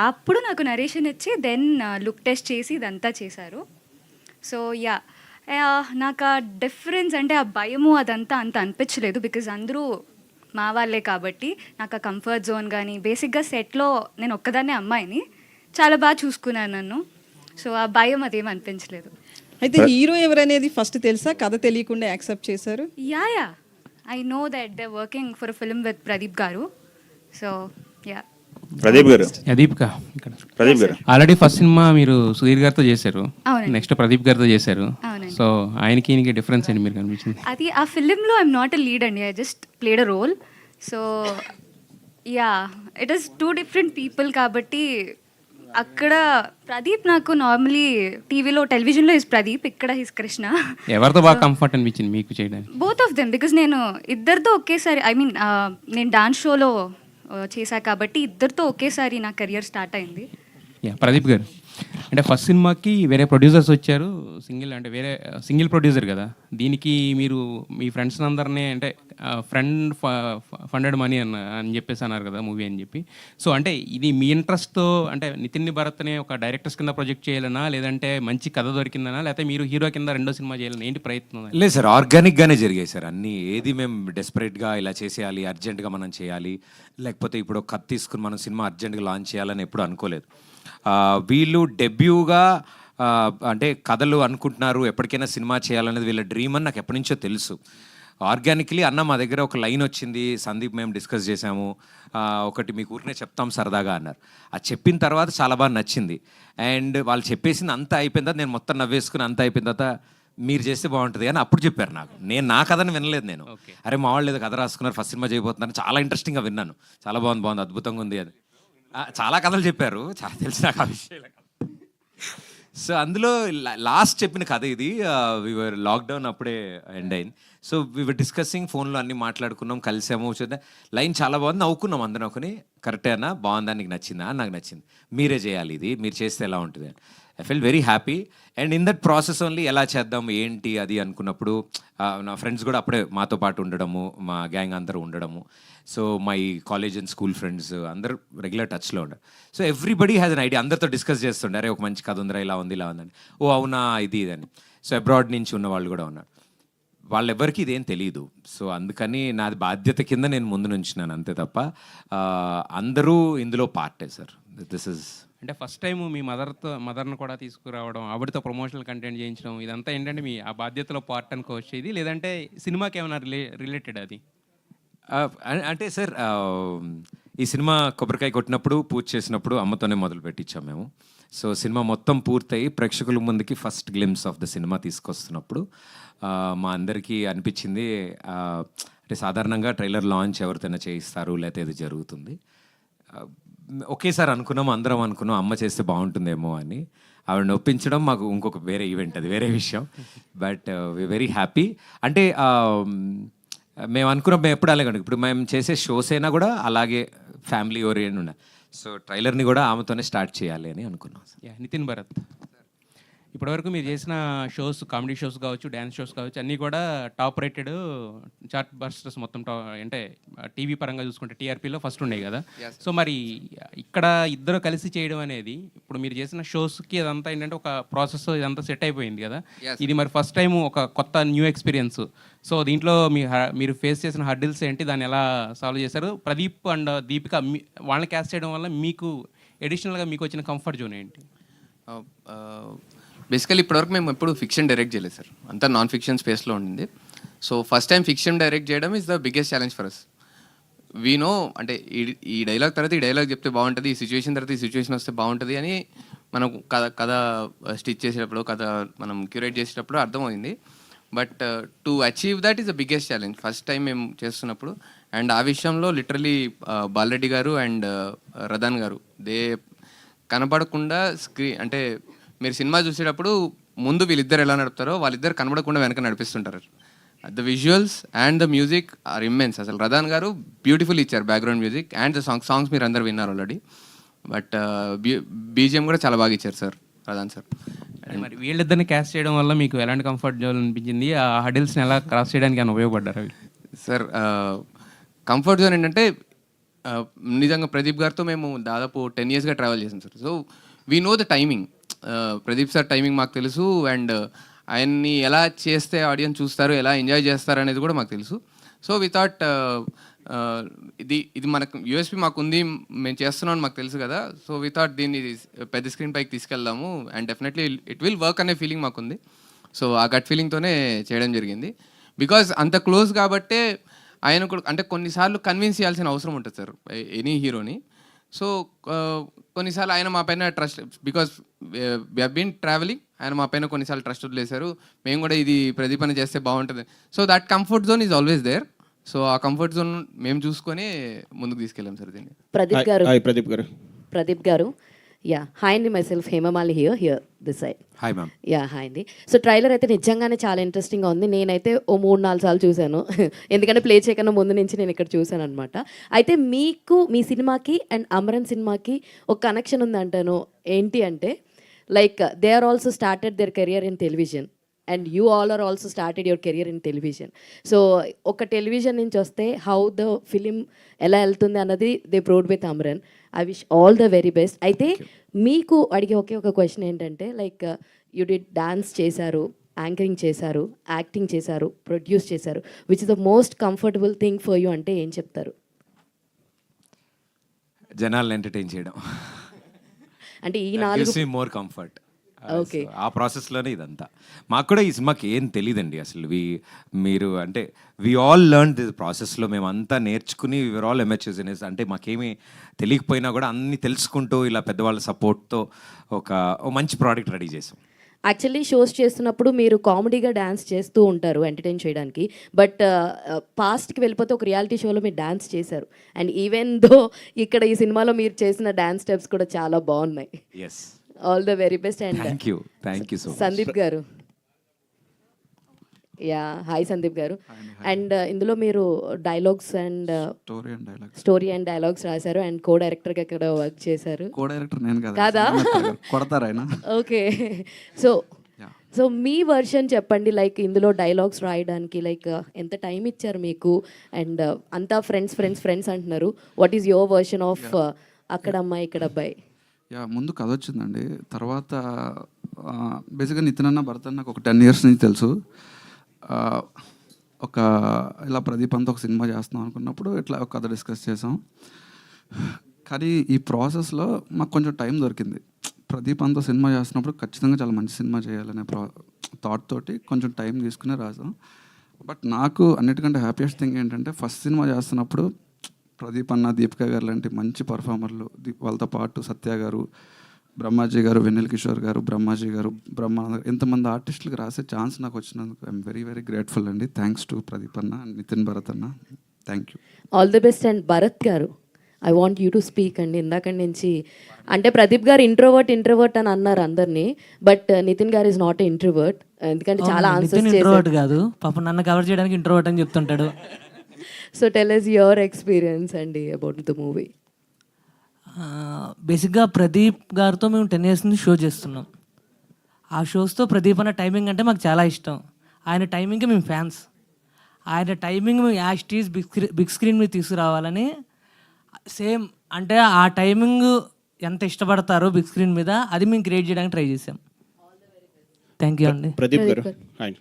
అప్పుడు నాకు నరేషన్ ఇచ్చి దెన్ లుక్ టెస్ట్ చేసి ఇదంతా చేశారు. సో యా, నాకు ఆ డిఫరెన్స్ అంటే ఆ భయము అదంతా అంత అనిపించలేదు, బికాజ్ అందరూ మా వాళ్ళే కాబట్టి. నాకు ఆ కంఫర్ట్ జోన్ కానీ, బేసిక్గా సెట్లో నేను ఒక్కదాన్నే అమ్మాయిని, చాలా బాగా చూసుకున్నాను నన్ను. సో ఆ భయం అదేం అనిపించలేదు. అయితే హీరో ఎవరనేది ఫస్ట్ తెలుసా, కథ తెలియకుండా యాక్సెప్ట్ చేశారు? Yeah I know that they working for film with Pradeep గారు. So yeah. ప్రదీప్ గారు, దీపిక ఇక్కడ ప్రదీప్ గారు ఆల్రెడీ ఫస్ట్ సినిమా మీరు సుధీర్ గారితో చేశారు, అవునండి. నెక్స్ట్ ప్రదీప్ గారితో చేశారు. అవునండి. సో ఆయనకి ఈయనకి డిఫరెన్స్ ఏంటి మీరు కనిపించింది? అది ఆ ఫిలింలో ఐఎమ్ నాట్ అ లీడ్ అండి, I just played a role. So ya, it is 2 different people కాబట్టి అక్కడ ప్రదీప్ నాకు నార్మలీ టీవీలో టెలివిజన్లో ఇస్ ప్రదీప్, ఇక్కడ హిస్ కృష్ణ. ఎవరితో బాగా కంఫర్ట్ అనిపించింది మీకు చేయడానికి? బోత్ ఆఫ్ దెమ్, బికాజ్ నేను ఇద్దరితో ఒకేసారి ఐ మీన్ నేను డాన్స్ షోలో చేశా కాబట్టి ఇద్దరితో ఒకేసారి నా కెరియర్ స్టార్ట్ అయింది. యా, ప్రదీప్ గారు అంటే ఫస్ట్ సినిమాకి వేరే ప్రొడ్యూసర్స్ వచ్చారు, వేరే సింగిల్ ప్రొడ్యూసర్ కదా. దీనికి మీరు మీ ఫ్రెండ్స్ అందరినీ అంటే ఫ్రెండ్ ఫండెడ్ మనీ అని చెప్పేసి అన్నారు కదా మూవీ అని చెప్పి. సో అంటే ఇది మీ ఇంట్రెస్ట్తో అంటే నితిన్ భరత్ని ఒక డైరెక్టర్స్ కింద ప్రొజెక్ట్ చేయాలనా, లేదంటే మంచి కథ దొరికిందనా, లేకపోతే మీరు హీరో కింద రెండో సినిమా చేయాలని ఏంటి ప్రయత్నం? లేదు సార్, ఆర్గానిక్గానే జరిగాయి సార్ అన్నీ. ఏది మేము డెస్పరేట్గా ఇలా చేసేయాలి, అర్జెంటుగా మనం చేయాలి, లేకపోతే ఇప్పుడు కథ తీసుకుని మనం సినిమా అర్జెంటుగా లాంచ్ చేయాలని ఎప్పుడు అనుకోలేదు. వీళ్ళు డెబ్యూగా అంటే కథలు అనుకుంటున్నారు, ఎప్పటికైనా సినిమా చేయాలనేది వీళ్ళ డ్రీమ్ అని నాకు ఎప్పటి నుంచో తెలుసు. ఆర్గానిక్లీ అన్న మా దగ్గర ఒక లైన్ వచ్చింది, సందీప్ మేము డిస్కస్ చేసాము, ఒకటి మీకు ఊరినే చెప్తాం సరదాగా అన్నారు. అది చెప్పిన తర్వాత చాలా బాగా నచ్చింది. అండ్ వాళ్ళు చెప్పేసింది అంతా అయిపోయిన తర్వాత నేను మొత్తం నవ్వేసుకుని అంతా అయిపోయిన తర్వాత మీరు చేస్తే బాగుంటుంది అని అప్పుడు చెప్పారు నాకు. నా కథని వినలేదు నేను. అరే మా వాళ్ళు ఏదో కథ రాసుకున్నారు, ఫస్ట్ సినిమా చేయబోతున్నారు, చాలా ఇంట్రెస్టింగ్గా విన్నాను, చాలా బాగుంది, అద్భుతంగా ఉంది అని. చాలా కథలు చెప్పారు, చాలా తెలిసి నాకు ఆ విషయాలు. సో అందులో లాస్ట్ చెప్పిన కథ ఇది. వివర్ లాక్డౌన్ అప్పుడే ఎండ్ అయింది. సో వివర్ డిస్కసింగ్, ఫోన్లో అన్నీ మాట్లాడుకున్నాం, కలిసాము, చూద్దాం లైన్ చాలా బాగుంది, నవ్వుకున్నాం అందరం. ఒకని కరెక్టే అన్న, బాగుందా, నీకు నచ్చిందా? నాకు నచ్చింది, మీరే చేయాలి, ఇది మీరు చేస్తే ఎలా ఉంటుంది. I feel very happy. And in that process only ఎలా చేద్దాం ఏంటి అది అనుకున్నప్పుడు నా ఫ్రెండ్స్ కూడా అప్పుడే మాతో పాటు ఉండడము, మా గ్యాంగ్ అందరూ ఉండడము. So my college and school friends అందరూ రెగ్యులర్ టచ్లో ఉండరు. So everybody has an idea, అందరితో డిస్కస్ చేస్తుండే, అరే ఒక మంచి కథ ఉందిరా, ఇలా ఉంది ఇలా ఉందని. ఓ అవునా, ఇది అని. సో అబ్రాడ్ నుంచి ఉన్న వాళ్ళు కూడా ఉన్నారు, వాళ్ళెవ్వరికి ఇదేం తెలియదు. సో అందుకని నాది బాధ్యత కింద నేను ముందు నుంచినాను అంతే తప్ప అందరూ ఇందులో పార్టే సార్. దిస్ ఇస్ అంటే ఫస్ట్ టైం మీ మదర్ను కూడా తీసుకురావడం, ఆవిడతో ప్రమోషనల్ కంటెంట్ చేయించడం, ఇదంతా ఏంటంటే మీ ఆ బాధ్యతలో పార్ట్ అనుకోవచ్చు ఇది, లేదంటే సినిమాకి ఏమైనా రిలేటెడ్ అది? అంటే సార్ ఈ సినిమా కొబ్బరికాయ కొట్టినప్పుడు, పూజ చేసినప్పుడు అమ్మతోనే మొదలు పెట్టించాం మేము. సో సినిమా మొత్తం పూర్తయి ప్రేక్షకుల ముందుకి first glimpse of the cinema తీసుకొస్తున్నప్పుడు మా అందరికీ అనిపించింది, అంటే సాధారణంగా ట్రైలర్ లాంచ్ ఎవరితోనే చేయిస్తారు, లేకపోతే ఇది జరుగుతుంది. ఒకేసారి అనుకున్నాం, అందరం అనుకున్నాం అమ్మ చేస్తే బాగుంటుందేమో అని. ఆవిడని ఒప్పించడం మాకు ఇంకొక వేరే ఈవెంట్, అది వేరే విషయం. But we very happy. అంటే మేము అనుకున్నాం, మేము ఎప్పుడు అలాగే ఇప్పుడు మేము చేసే షోస్ అయినా కూడా అలాగే ఫ్యామిలీ ఓరియంట్ ఉండాలి. సో ట్రైలర్ని కూడా ఆమెతోనే స్టార్ట్ చేయాలి అని అనుకున్నాం. నితిన్ భరత్, ఇప్పటివరకు మీరు చేసిన షోస్, కామెడీ షోస్ కావచ్చు, డ్యాన్స్ షోస్ కావచ్చు, అన్నీ కూడా టాప్ రేటెడ్ చార్ట్ బస్టర్స్ మొత్తం అంటే టీవీ పరంగా చూసుకుంటే టీఆర్పీలో ఫస్ట్ ఉన్నాయి కదా. సో మరి ఇక్కడ ఇద్దరు కలిసి చేయడం అనేది, ఇప్పుడు మీరు చేసిన షోస్కి అదంతా ఏంటంటే ఒక ప్రాసెస్ ఇదంతా సెట్ అయిపోయింది కదా. ఇది మరి ఫస్ట్ టైం ఒక కొత్త న్యూ ఎక్స్పీరియన్స్. సో దీంట్లో మీరు ఫేస్ చేసిన హర్డిల్స్ ఏంటి, దాన్ని ఎలా సాల్వ్ చేశారు? ప్రదీప్ అండ్ దీపిక వాళ్ళని క్యాస్ట్ చేయడం వల్ల మీకు ఎడిషనల్గా మీకు వచ్చిన కంఫర్ట్ జోన్ ఏంటి? బేసికలీ ఇప్పటివరకు మేము ఎప్పుడు ఫిక్షన్ డైరెక్ట్ చేయలేదు సార్, అంతా నాన్ ఫిక్షన్ స్పేస్లో ఉండింది. So first time fiction direct చేయడం is the biggest challenge for us. We know అంటే ఈ డైలాగ్ తర్వాత ఈ డైలాగ్ చెప్తే బాగుంటుంది, ఈ సిచ్యువేషన్ తర్వాత ఈ సిచ్యువేషన్ వస్తే బాగుంటుంది అని మనం కథ స్టిచ్ చేసేటప్పుడు, కథ మనం క్యూరేట్ చేసేటప్పుడు అర్థమైంది. But to achieve that is the biggest challenge first time మేము చేస్తున్నప్పుడు. అండ్ ఆ విషయంలో లిటరలీ బాలరెడ్డి గారు అండ్ రదాన్ గారు కనపడకుండా అంటే మీరు సినిమా చూసేటప్పుడు ముందు వీళ్ళిద్దరు ఎలా నడుపుతారో వాళ్ళిద్దరు కనబడకుండా వెనక నడిపిస్తుంటారు. The visuals and the music are immense. అసలు రదాన్ గారు బ్యూటిఫుల్ ఇచ్చారు background music and the songs మీరు అందరు విన్నారు ఆల్రెడీ. బట్ బీజిఎం కూడా చాలా బాగా ఇచ్చారు సార్, రదాన్ సార్. మరి వీళ్ళిద్దరిని క్యాస్ట్ చేయడం వల్ల మీకు ఎలాంటి కంఫర్ట్ జోన్ అనిపించింది? ఆ హడిల్స్ని ఎలా క్రాస్ చేయడానికి అని ఉపయోగపడ్డారు అవి? సార్ కంఫర్ట్ జోన్ ఏంటంటే నిజంగా ప్రదీప్ గారితో మేము దాదాపు 10 yearsగా ట్రావెల్ చేసాం sir. So we know the timing. Pradeep sir timing మాకు తెలుసు అండ్ ఆయన్ని ఎలా చేస్తే ఆడియన్స్ చూస్తారు, ఎలా ఎంజాయ్ చేస్తారు అనేది కూడా మాకు తెలుసు. సో వి థాట్ ఇది మనకు యూఎస్పీ మాకు ఉంది, మేము చేస్తున్నాం మాకు తెలుసు కదా. సో వి థాట్ దీన్ని పెద్ద స్క్రీన్ పైకి తీసుకెళ్దాము and definitely it will work అనే ఫీలింగ్ మాకుంది. సో ఆ గట్ ఫీలింగ్తోనే చేయడం జరిగింది. బికాజ్ అంత క్లోజ్ కాబట్టే ఆయన కూడా అంటే కొన్నిసార్లు కన్విన్స్ చేయాల్సిన అవసరం ఉంటుంది సార్ ఎనీ హీరోని. సో కొన్నిసార్లు ఆయన మా పైన trust, because we have been travelling, ఆయన మా పైన కొన్నిసార్లు ట్రస్ట్ వదిలేశారు. మేము కూడా ఇది ప్రదీప్ అని చేస్తే బాగుంటుంది. So that comfort zone is always there. So ఆ కంఫర్ట్ జోన్ మేము చూసుకొని ముందుకు తీసుకెళ్ళాం సార్ దీన్ని. ప్రదీప్ గారు యా హాయ్ అండి, myself Hemamali here this side. Hi ma'am. Ya hi అండి. సో ట్రైలర్ అయితే నిజంగానే చాలా ఇంట్రెస్టింగ్గా ఉంది. నేనైతే ఓ 3-4 సార్లు చూశాను, ఎందుకంటే ప్లే చేయకన్నా ముందు నుంచి నేను ఇక్కడ చూశాను అనమాట. అయితే మీకు మీ సినిమాకి అండ్ అమరన్ సినిమాకి ఒక కనెక్షన్ ఉంది అంటాను. ఏంటి అంటే like they are also started their career in television and you all are also started your career in television. So ఒక టెలివిజన్ నుంచి వస్తే హౌ ద ఫిలిం ఎలా వెళ్తుంది అన్నది they proved with Amaran. I wish all the very best. అయితే మీకు అడిగే ఒక క్వశ్చన్ ఏంటంటే లైక్ యూ డిడ్ డాన్స్ చేశారు, యాంకరింగ్ చేశారు, యాక్టింగ్ చేశారు, ప్రొడ్యూస్ చేశారు. Which is the most comfortable thing for you అంటే ఏం చెప్తారు? జనాలను ఎంటర్టైన్ చేయడం అంటే ఈ 4 మోర్ కంఫర్ట్. ఓకే, ఆ ప్రాసెస్లోనే ఇదంతా. మాకు కూడా ఈ సినిమాకి ఏం తెలియదండి అసలు. మీరు అంటే వి ఆల్ లెర్న్ దిస్ ప్రాసెస్లో. మేమంతా నేర్చుకుని విఆర్ ఆల్ ఎమర్చర్స్ ఇన్. అంటే మాకేమీ తెలియకపోయినా కూడా అన్ని తెలుసుకుంటూ ఇలా పెద్దవాళ్ళ సపోర్ట్తో ఒక మంచి ప్రోడక్ట్ రెడీ చేసాం. యాక్చువల్లీ షోస్ చేస్తున్నప్పుడు మీరు కామెడీగా డ్యాన్స్ చేస్తూ ఉంటారు ఎంటర్టైన్ చేయడానికి. బట్ పాస్ట్కి వెళ్ళిపోతే ఒక రియాలిటీ షోలో మీరు డ్యాన్స్ చేశారు. అండ్ ఈవెన్ దో ఇక్కడ ఈ సినిమాలో మీరు చేసిన డ్యాన్స్ స్టెప్స్ కూడా చాలా బాగున్నాయి. Yes, all the very best. And thank you so much. Sandeep గారు, యా హాయ్ సందీప్ గారు. అండ్ ఇందులో మీరు dialogues and story and dialogues రాశారు అండ్ కో డైరెక్టర్గా ఇక్కడ వర్క్ చేశారు. కో డైరెక్టర్ నేను కాదా? కొడతారు ఆయన. ఓకే, సో మీ వర్షన్ చెప్పండి. లైక్ ఇందులో డైలాగ్స్ రాయడానికి లైక్ ఎంత టైం ఇచ్చారు మీకు? అండ్ అంతా ఫ్రెండ్స్ అంటున్నారు. What is your version of అక్కడ అమ్మాయి ఇక్కడ అబ్బాయి? ముందు కథ వచ్చిందండి. తర్వాత బేసిక్గా నితిన్ అన్న భరత్ నాకు ఒక 10 years నుంచి తెలుసు. ఒక ఇలా ప్రదీప్ అంతా ఒక సినిమా చేస్తున్నాం అనుకున్నప్పుడు ఇట్లా ఒక కథ డిస్కస్ చేసాం. కానీ ఈ ప్రాసెస్లో మాకు కొంచెం టైం దొరికింది. ప్రదీప్ అంతా సినిమా చేస్తున్నప్పుడు ఖచ్చితంగా చాలా మంచి సినిమా చేయాలనే థాట్ తోటి కొంచెం టైం తీసుకునే రాసాం. బట్ నాకు అన్నిటికంటే హ్యాపీయెస్ట్ థింగ్ ఏంటంటే ఫస్ట్ సినిమా చేస్తున్నప్పుడు ప్రదీప్ అన్న, దీపిక గారు లాంటి మంచి పర్ఫార్మర్లు, వాళ్ళతో పాటు సత్య గారు, బ్రహ్మాజీ గారు, వెన్నెల కిషోర్ గారు, బ్రహ్మాజీ గారు, బ్రహ్మానంద, ఇంతమంది ఆర్టిస్టులకు రాసే ఛాన్స్ నాకు వచ్చినందుకు ఐఎమ్ వెరీ వెరీ గ్రేట్ఫుల్ అండి. థ్యాంక్స్ టు ప్రదీప్ అన్న, నితిన్, భరత్ అన్న, thank you. All the best. And Bharat గారు, I want you to speak అండి. ఇందాక నుంచి అంటే ప్రదీప్ గారు ఇంట్రోవర్ట్ అని అన్నారు అందరినీ, బట్ నితిన్ గారు ఇస్ నాట్ ఇంట్రోవర్ట్. ఎందుకంటే చాలా ఆన్సర్స్ ఇంట్రోవర్ట్ కాదు, పాపం నన్ను కవర్ చేయడానికి ఇంట్రోవర్ట్ అని చెప్తుంటాడు. So tell us your experience అండి అబౌట్ ద మూవీ. బేసిక్గా ప్రదీప్ గారితో మేము 10 years నుంచి షో చేస్తున్నాం. ఆ షోస్తో ప్రదీప్ అన్న టైమింగ్ అంటే మాకు చాలా ఇష్టం. ఆయన టైమింగ్కి మేము ఫ్యాన్స్. ఆయన టైమింగ్ మేము యాస్టీస్ బిగ్ స్క్రీన్ మీద తీసుకురావాలని సేమ్ అంటే ఆ టైమింగ్ ఎంత ఇష్టపడతారో బిగ్ స్క్రీన్ మీద అది మేము క్రియేట్ చేయడానికి ట్రై చేసాం. థ్యాంక్ యూ అండి. ప్రదీప్ గారు, హాయ్.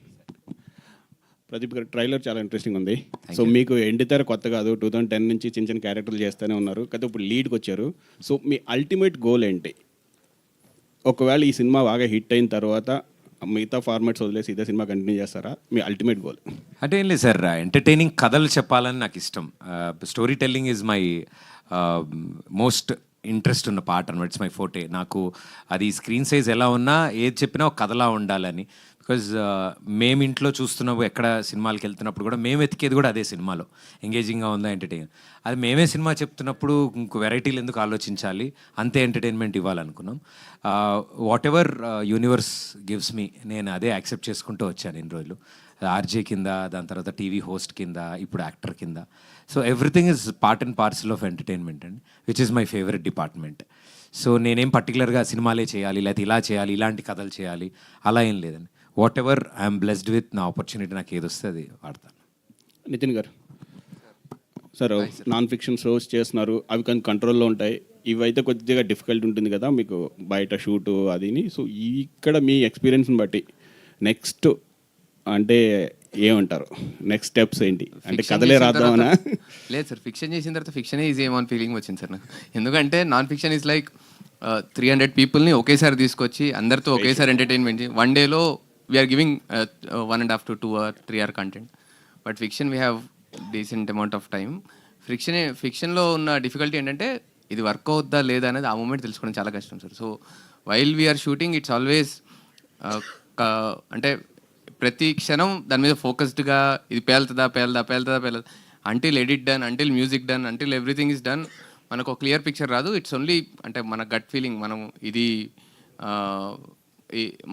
ప్రదీప్ గారు, ట్రైలర్ చాలా ఇంట్రెస్టింగ్ ఉంది. సో మీకు ఎండితెర కొత్త కాదు, 2010 నుంచి చిన్న క్యారెక్టర్లు చేస్తూనే ఉన్నారు కదా, ఇప్పుడు లీడ్కి వచ్చారు. సో మీ అల్టిమేట్ గోల్ ఏంటి? ఒకవేళ ఈ సినిమా బాగా హిట్ అయిన తర్వాత మిగతా ఫార్మాట్స్ వదిలేసి ఇదే సినిమా కంటిన్యూ చేస్తారా? మీ అల్టిమేట్ గోల్? అంటే ఏం లేదు సార్, ఎంటర్టైనింగ్ కథలు చెప్పాలని నాకు ఇష్టం. Story telling is my most interest ఉన్న పార్ట్ అనమాట. It's my ఫోటే. నాకు అది స్క్రీన్ సైజ్ ఎలా ఉన్నా ఏది చెప్పినా ఒక కథలా ఉండాలని. బికాజ్ మేము ఇంట్లో చూస్తున్నప్పుడు ఎక్కడ సినిమాలకి వెళ్తున్నప్పుడు కూడా మేము వెతికేది కూడా అదే సినిమాలో ఎంగేజింగ్గా ఉందా, ఎంటర్టైన్. అది మేమే సినిమా చెప్తున్నప్పుడు ఇంకో వెరైటీలు ఎందుకు ఆలోచించాలి, అంతే ఎంటర్టైన్మెంట్ ఇవ్వాలనుకున్నాం. Whatever universe gives me, నేను అదే యాక్సెప్ట్ చేసుకుంటూ వచ్చాను ఇన్ని రోజులు. ఆర్జే కింద, దాని తర్వాత టీవీ హోస్ట్ కింద, ఇప్పుడు యాక్టర్ కింద. So everything is part and parcel of entertainment అండి, which is my favourite department. So నేనేం పర్టికులర్గా సినిమాలే చేయాలి, లేకపోతే ఇలా చేయాలి, ఇలాంటి కథలు చేయాలి, అలా ఏం లేదండి. What ever I'm blessed with, నా ఆపర్చునిటీ నాకు ఏది వస్తే అది వాడతాను. నితిన్ గారు సార్, నాన్ ఫిక్షన్ షోస్ చేస్తున్నారు, అవి కొన్ని కంట్రోల్లో ఉంటాయి. ఇవైతే కొద్దిగా డిఫికల్ట్ ఉంటుంది కదా మీకు బయట షూటు అదిని. సో ఇక్కడ మీ ఎక్స్పీరియన్స్ని బట్టి నెక్స్ట్ అంటే ఏమంటారు, నెక్స్ట్ స్టెప్స్ ఏంటి? అంటే కథలే రాద్దామనా? లేదు సార్, ఫిక్షన్ చేసిన తర్వాత ఫిక్షనే ఈజీ ఏమో అని ఫీలింగ్ వచ్చింది సార్ నాకు. ఎందుకంటే నాన్ ఫిక్షన్ ఈజ్ లైక్ 300 పీపుల్ని ఒకేసారి తీసుకొచ్చి అందరితో ఒకేసారి ఎంటర్టైన్మెంట్ వన్ డేలో we are giving 1.5 to 2 or 3 hour content. But fiction we have decent amount of time. ఫిక్షన్లో ఉన్న డిఫికల్టీ ఏంటంటే ఇది వర్క్ అవుద్దా లేదా అనేది ఆ మూమెంట్ తెలుసుకోవడం చాలా కష్టం sir. So while we are shooting it's always అంటే ప్రతి క్షణం దాని మీద ఫోకస్డ్గా ఇది పేలుతుందా until edit done, until music done, until everything is done మనకు ఒక క్లియర్ పిక్చర్ రాదు. ఇట్స్ ఓన్లీ అంటే మన గట్ ఫీలింగ్, మనం ఇది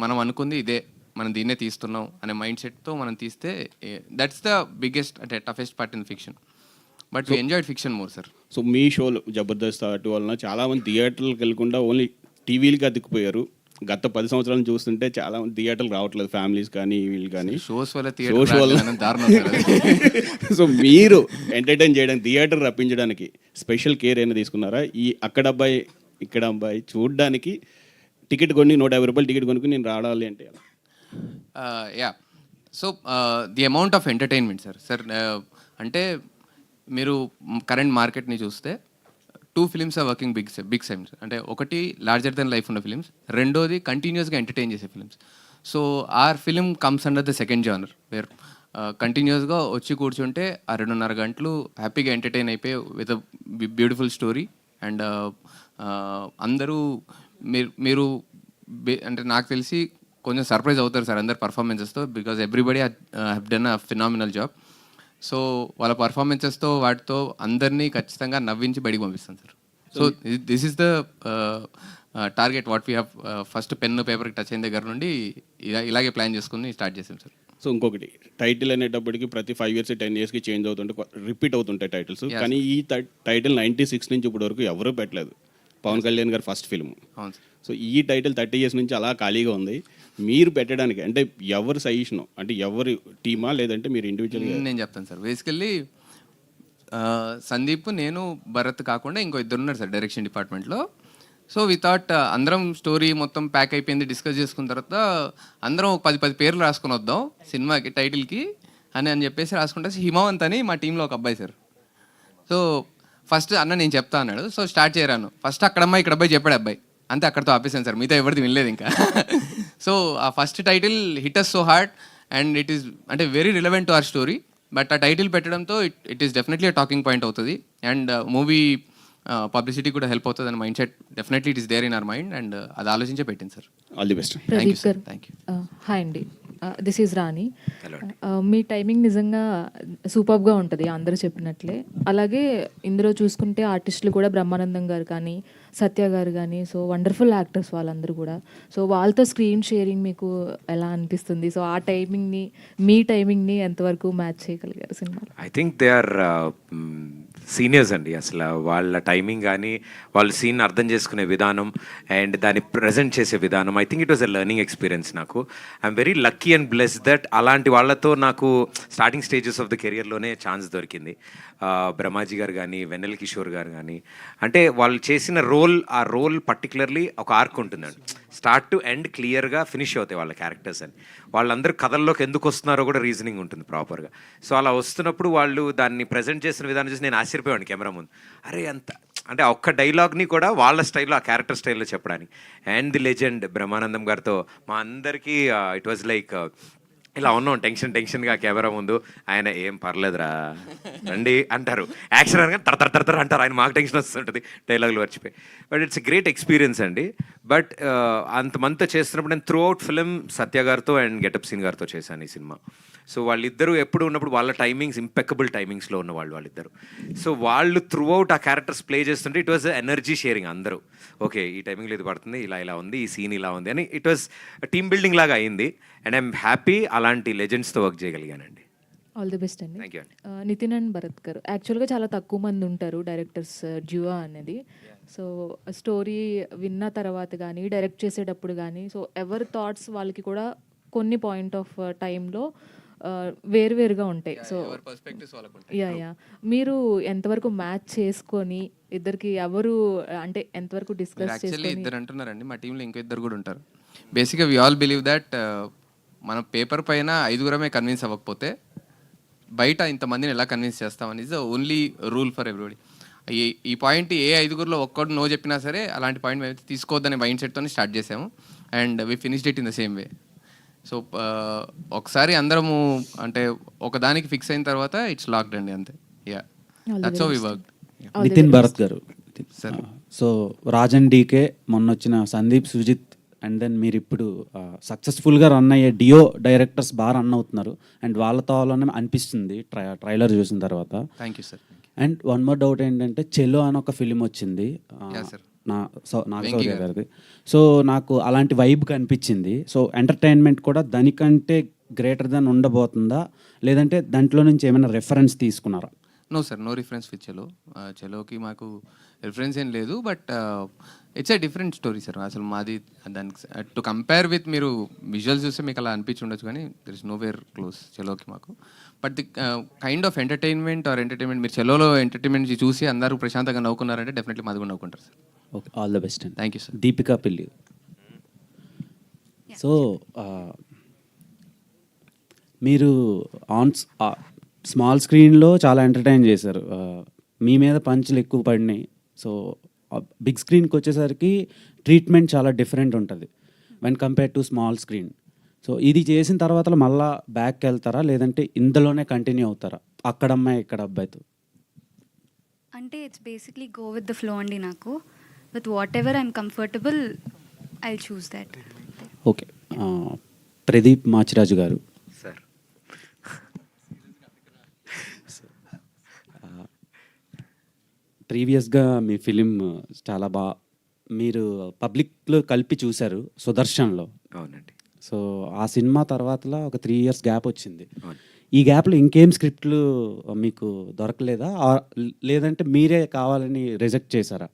మనం అనుకుంది ఇదే, మనం దీన్నే తీస్తున్నాం అనే మైండ్ సెట్తో మనం తీస్తే దట్స్ ద బిగ్గెస్ట్ అంటే toughest part in fiction. But we enjoyed fiction more sir. So మీ షోలు జబర్దస్త్ అటు వలన చాలామంది థియేటర్లకు వెళ్ళకుండా ఓన్లీ టీవీలకి అతుక్కుపోయారు. గత 10 సంవత్సరాలు చూస్తుంటే చాలా మంది థియేటర్లు రావట్లేదు, ఫ్యామిలీస్ కానీ వీళ్ళు కానీ. షోస్ వల్ల సో మీరు ఎంటర్టైన్ చేయడానికి, థియేటర్ రప్పించడానికి స్పెషల్ కేర్ అయినా తీసుకున్నారా? ఈ అక్కడ అబ్బాయి ఇక్కడ అబ్బాయి చూడడానికి టికెట్ కొని 150 రూపాయలు టికెట్ కొనుక్కుని నేను రావాలి అంటే ya. So the amount of entertainment sir అంటే మీరు కరెంట్ మార్కెట్ని చూస్తే 2 films are working big times. అంటే ఒకటి లార్జర్ దెన్ లైఫ్ ఉన్న ఫిలిమ్స్, రెండోది కంటిన్యూస్గా ఎంటర్టైన్ చేసే films. So our film comes under the second genre where కంటిన్యూస్గా వచ్చి కూర్చుంటే ఆ 2.5 గంటలు హ్యాపీగా ఎంటర్టైన్ అయిపోయి విత్ బ్యూటిఫుల్ స్టోరీ. అండ్ అందరూ మీరు అంటే నాకు తెలిసి కొంచెం సర్ప్రైజ్ అవుతారు సార్ అందరు పర్ఫార్మెన్సెస్తో, because everybody have done a phenomenal job. So వాళ్ళ పర్ఫార్మెన్సెస్తో వాటితో అందరినీ ఖచ్చితంగా నవ్వించి బయటికి పంపిస్తాను sir. So this is the target what we have. First pen పేపర్కి టచ్ అయిన దగ్గర నుండి ఇలాగే ప్లాన్ చేసుకుని స్టార్ట్ చేసాం సార్. సో ఇంకొకటి, టైటిల్ అనేటప్పటికి ప్రతి 5 years 10 yearsకి చేంజ్ అవుతుంటే రిపీట్ అవుతుంటాయి టైటిల్స్. కానీ ఈ టైటిల్ 96 నుంచి ఇప్పటి వరకు ఎవరూ పెట్టలేదు. పవన్ కళ్యాణ్ గారు ఫస్ట్ ఫిల్మ్. అవును సార్. సో ఈ టైటిల్ 30 years నుంచి అలా ఖాళీగా ఉంది. మీరు పెట్టడానికి అంటే ఎవరు సజెషన్, అంటే ఎవరి టీమా లేదంటే మీరు ఇండివిజువల్గా? నేను చెప్తాను సార్. బేసికల్లీ సందీప్, నేను, భరత్ కాకుండా ఇంకో 2 ఉన్నారు సార్ డైరెక్షన్ డిపార్ట్మెంట్లో. సో వి థాట్ అందరం స్టోరీ మొత్తం ప్యాక్ అయిపోయింది, డిస్కస్ చేసుకున్న తర్వాత అందరం ఒక 10 పేర్లు రాసుకొని వద్దాం సినిమాకి టైటిల్కి అని చెప్పేసి రాసుకుంటే హిమవంత్ అని మా టీంలో ఒక అబ్బాయి సార్. సో ఫస్ట్ అన్న నేను చెప్తా అన్నాడు. So start చేయరాను. ఫస్ట్ అక్కడ అమ్మాయి ఇక్కడ అబ్బాయి చెప్పాడు అబ్బాయి, అంతే అక్కడితో ఆపేసాను సార్. మిగతా ఎవరిది వినలేదు ఇంకా. సో ఆ first title hit us so hard and it is అంటే very relevant to our story. But ఆ టైటిల్ పెట్టడంతో it is definitely talking point అవుతుంది అండ్ మూవీ పబ్లిసిటీ కూడా హెల్ప్ అవుతుంది అని mind set definitely it is there in our mind and అది ఆలోచించే పెట్టింది sir. All the best. Thank you sir. Thank you. Hi అండి, దిస్ ఈజ్ రాణి. మీ timing నిజంగా సూపర్గా ఉంటుంది అందరూ చెప్పినట్లే. అలాగే ఇందులో చూసుకుంటే ఆర్టిస్టులు కూడా బ్రహ్మానందం గారు కానీ, సత్య గారు కానీ, సో వండర్ఫుల్ యాక్టర్స్ వాళ్ళందరూ కూడా. సో వాళ్ళతో స్క్రీన్ షేరింగ్ మీకు ఎలా అనిపిస్తుంది? సో ఆ టైమింగ్ని, మీ టైమింగ్ని ఎంతవరకు మ్యాచ్ చేయగలిగారు సినిమాలో? I think they are seniors అండి. అసలు వాళ్ళ టైమింగ్ కానీ, వాళ్ళు సీన్ అర్థం చేసుకునే విధానం అండ్ దాన్ని ప్రజెంట్ చేసే విధానం, I think it was a learning experience నాకు. I'm very lucky and bless that అలాంటి వాళ్ళతో నాకు స్టార్టింగ్ స్టేజెస్ ఆఫ్ ద కెరియర్లోనే ఛాన్స్ దొరికింది. బ్రహ్మాజీ గారు కానీ, వెన్నెల కిషోర్ గారు కానీ, అంటే వాళ్ళు చేసిన ఆ రోల్ పర్టికులర్లీ ఒక ఆర్క్ ఉంటుందండి. స్టార్ట్ టు ఎండ్ క్లియర్గా ఫినిష్ అవుతాయి వాళ్ళ క్యారెక్టర్స్ అని. వాళ్ళందరూ కథల్లోకి ఎందుకు వస్తున్నారో కూడా రీజనింగ్ ఉంటుంది ప్రాపర్గా. సో అలా వస్తున్నప్పుడు వాళ్ళు దాన్ని ప్రజెంట్ చేసిన విధానం చూసి నేను ఆశ్చర్యపోయాను కెమెరా ముందు. అరే అంత అంటే ఆ ఒక్క డైలాగ్ని కూడా వాళ్ళ స్టైల్లో, ఆ క్యారెక్టర్ స్టైల్లో చెప్పడానికి. అండ్ ది లెజెండ్ బ్రహ్మానందం గారితో మా అందరికీ ఇట్ వాజ్ లైక్ ఇలా ఉన్నాం టెన్షన్గా కెమెరా ముందు. ఆయన ఏం పర్లేదురా రండి అంటారు, యాక్షన్ అనగా తర అంటారు. ఆయన మాకు టెన్షన్ వస్తుంటుంది డైలాగులు మర్చిపోయి. బట్ ఇట్స్ గ్రేట్ ఎక్స్పీరియన్స్ అండి. బట్ అంతమంతా చేస్తున్నప్పుడు నేను త్రూ అవుట్ ఫిలిం సత్య గారితో అండ్ గెటప్ సీన్ గారితో చేశాను ఈ సినిమా. సో వాళ్ళిద్దరూ ఎప్పుడు ఉన్నప్పుడు వాళ్ళ టైమింగ్స్ ఇంపెక్కబుల్ టైమింగ్స్లో ఉన్న వాళ్ళిద్దరు. సో వాళ్ళు త్రూ అవుట్ ఆ క్యారెక్టర్స్ ప్లే చేస్తుంటే ఇట్ వాజ్ ఎనర్జీ షేరింగ్. అందరూ ఓకే ఈ టైమింగ్లో ఇది పడుతుంది, ఇలా ఉంది, ఈ సీన్ ఇలా ఉంది అని ఇట్ వాజ్ టీమ్ బిల్డింగ్ లాగా అయింది. అండ్ ఐఎమ్ హ్యాపీ అలాంటి లెజెండ్స్తో వర్క్ చేయగలిగానండి. ఆల్ ది బెస్ట్ అండి. థ్యాంక్ యూ అండి. నితిన్ అండ్ భరత్ గారు యాక్చువల్గా చాలా తక్కువ మంది ఉంటారు డైరెక్టర్స్ డ్యూయో అనేది. సో స్టోరీ విన్న తర్వాత కానీ డైరెక్ట్ చేసేటప్పుడు కానీ సో ఎవరి థాట్స్ వాళ్ళకి కూడా కొన్ని పాయింట్ ఆఫ్ టైంలో వేరువేరుగా ఉంటాయి. సో యా మీరు ఎంతవరకు మ్యాచ్ చేసుకొని ఇద్దరికి ఎవరు అంటే ఎంతవరకు డిస్కస్ యాక్చువల్లీ చేసుకొని ఇద్దరు అంటున్నారండి, మా టీంలో ఇంకో ఇద్దరు కూడా ఉంటారు. బేసిక్గా వి ఆల్ బిలీవ్ దట్ మన పేపర్ పైన 5గురమే కన్విన్స్ అవ్వకపోతే బయట ఇంతమందిని ఎలా కన్విన్స్ చేస్తామని is the only rule for everybody. ఈ పాయింట్ ఏ 5గురిలో ఒక్కడు నో చెప్పినా సరే అలాంటి పాయింట్ మేము తీసుకోవద్దనే మైండ్ సెట్తో స్టార్ట్ చేసాము. And we finished it in the same way. So ఒకసారి అందరము అంటే ఒకదానికి ఫిక్స్ అయిన తర్వాత ఇట్స్ లాక్డ్ అండి, అంతే. Ya that's how we work. Nitin Bharat గారు సార్, సో రాజన్ డీకే మొన్న వచ్చిన సందీప్ సుజిత్ అండ్ దెన్ మీరు ఇప్పుడు సక్సెస్ఫుల్గా రన్ అయ్యే డియో డైరెక్టర్స్ బాగా రన్ అవుతున్నారు అండ్ వాళ్ళతో అనిపిస్తుంది ట్రైలర్ చూసిన తర్వాత. Thank you sir. And one more doubt ఏంటంటే చెలో అని ఒక ఫిలిం వచ్చింది నాగశౌర్య గారిది. సో నాకు అలాంటి వైబ్ కనిపించింది. సో ఎంటర్టైన్మెంట్ కూడా దానికంటే గ్రేటర్ దాన్ ఉండబోతుందా, లేదంటే దాంట్లో నుంచి ఏమైనా రెఫరెన్స్ తీసుకున్నారా? No sir, no reference with Chalo. చెలోకి మాకు రిఫరెన్స్ ఏం లేదు. But it's a different story sir. అసలు మాది దానికి టు కంపేర్ విత్ మీరు విజువల్స్ చూస్తే మీకు అలా అనిపించి ఉండొచ్చు, కానీ there is nowhere close చెలోకి మాకు. But the kind of entertainment మీరు చెలోలో ఎంటర్టైన్మెంట్ చూసి అందరూ ప్రశాంతంగా నవ్వుకున్నారంటే డెఫినెట్లీ మాది కూడా నవ్వుకుంటారు sir. Okay, all the best అండి. Thank you sir. Deepika Pilli. So మీరు స్మాల్ స్క్రీన్లో చాలా ఎంటర్టైన్ చేశారు, మీ మీద పంచులు ఎక్కువ పడినాయి. సో బిగ్ స్క్రీన్కి వచ్చేసరికి ట్రీట్మెంట్ చాలా డిఫరెంట్ ఉంటుంది when compare to small screen. So ఇది చేసిన తర్వాత మళ్ళీ బ్యాక్కి వెళ్తారా, లేదంటే ఇందులోనే కంటిన్యూ అవుతారా అక్కడ అమ్మాయి ఇక్కడ అబ్బాయితో? అంటే it's basically go with the flow అండి. నాకు with what ever I'm comfortable I choose that. Okay, Pradeep Machiraju గారు. సార్, ప్రీవియస్గా మీ ఫిలిం చాలా మీరు పబ్లిక్లో కలిపి చూశారు సుదర్శన్లో. అవునండి. సో ఆ సినిమా తర్వాతలో ఒక 3 years గ్యాప్ వచ్చింది. ఈ గ్యాప్లో ఇంకేం స్క్రిప్ట్లు మీకు దొరకలేదా, లేదంటే మీరే కావాలని రిజెక్ట్ చేశారా?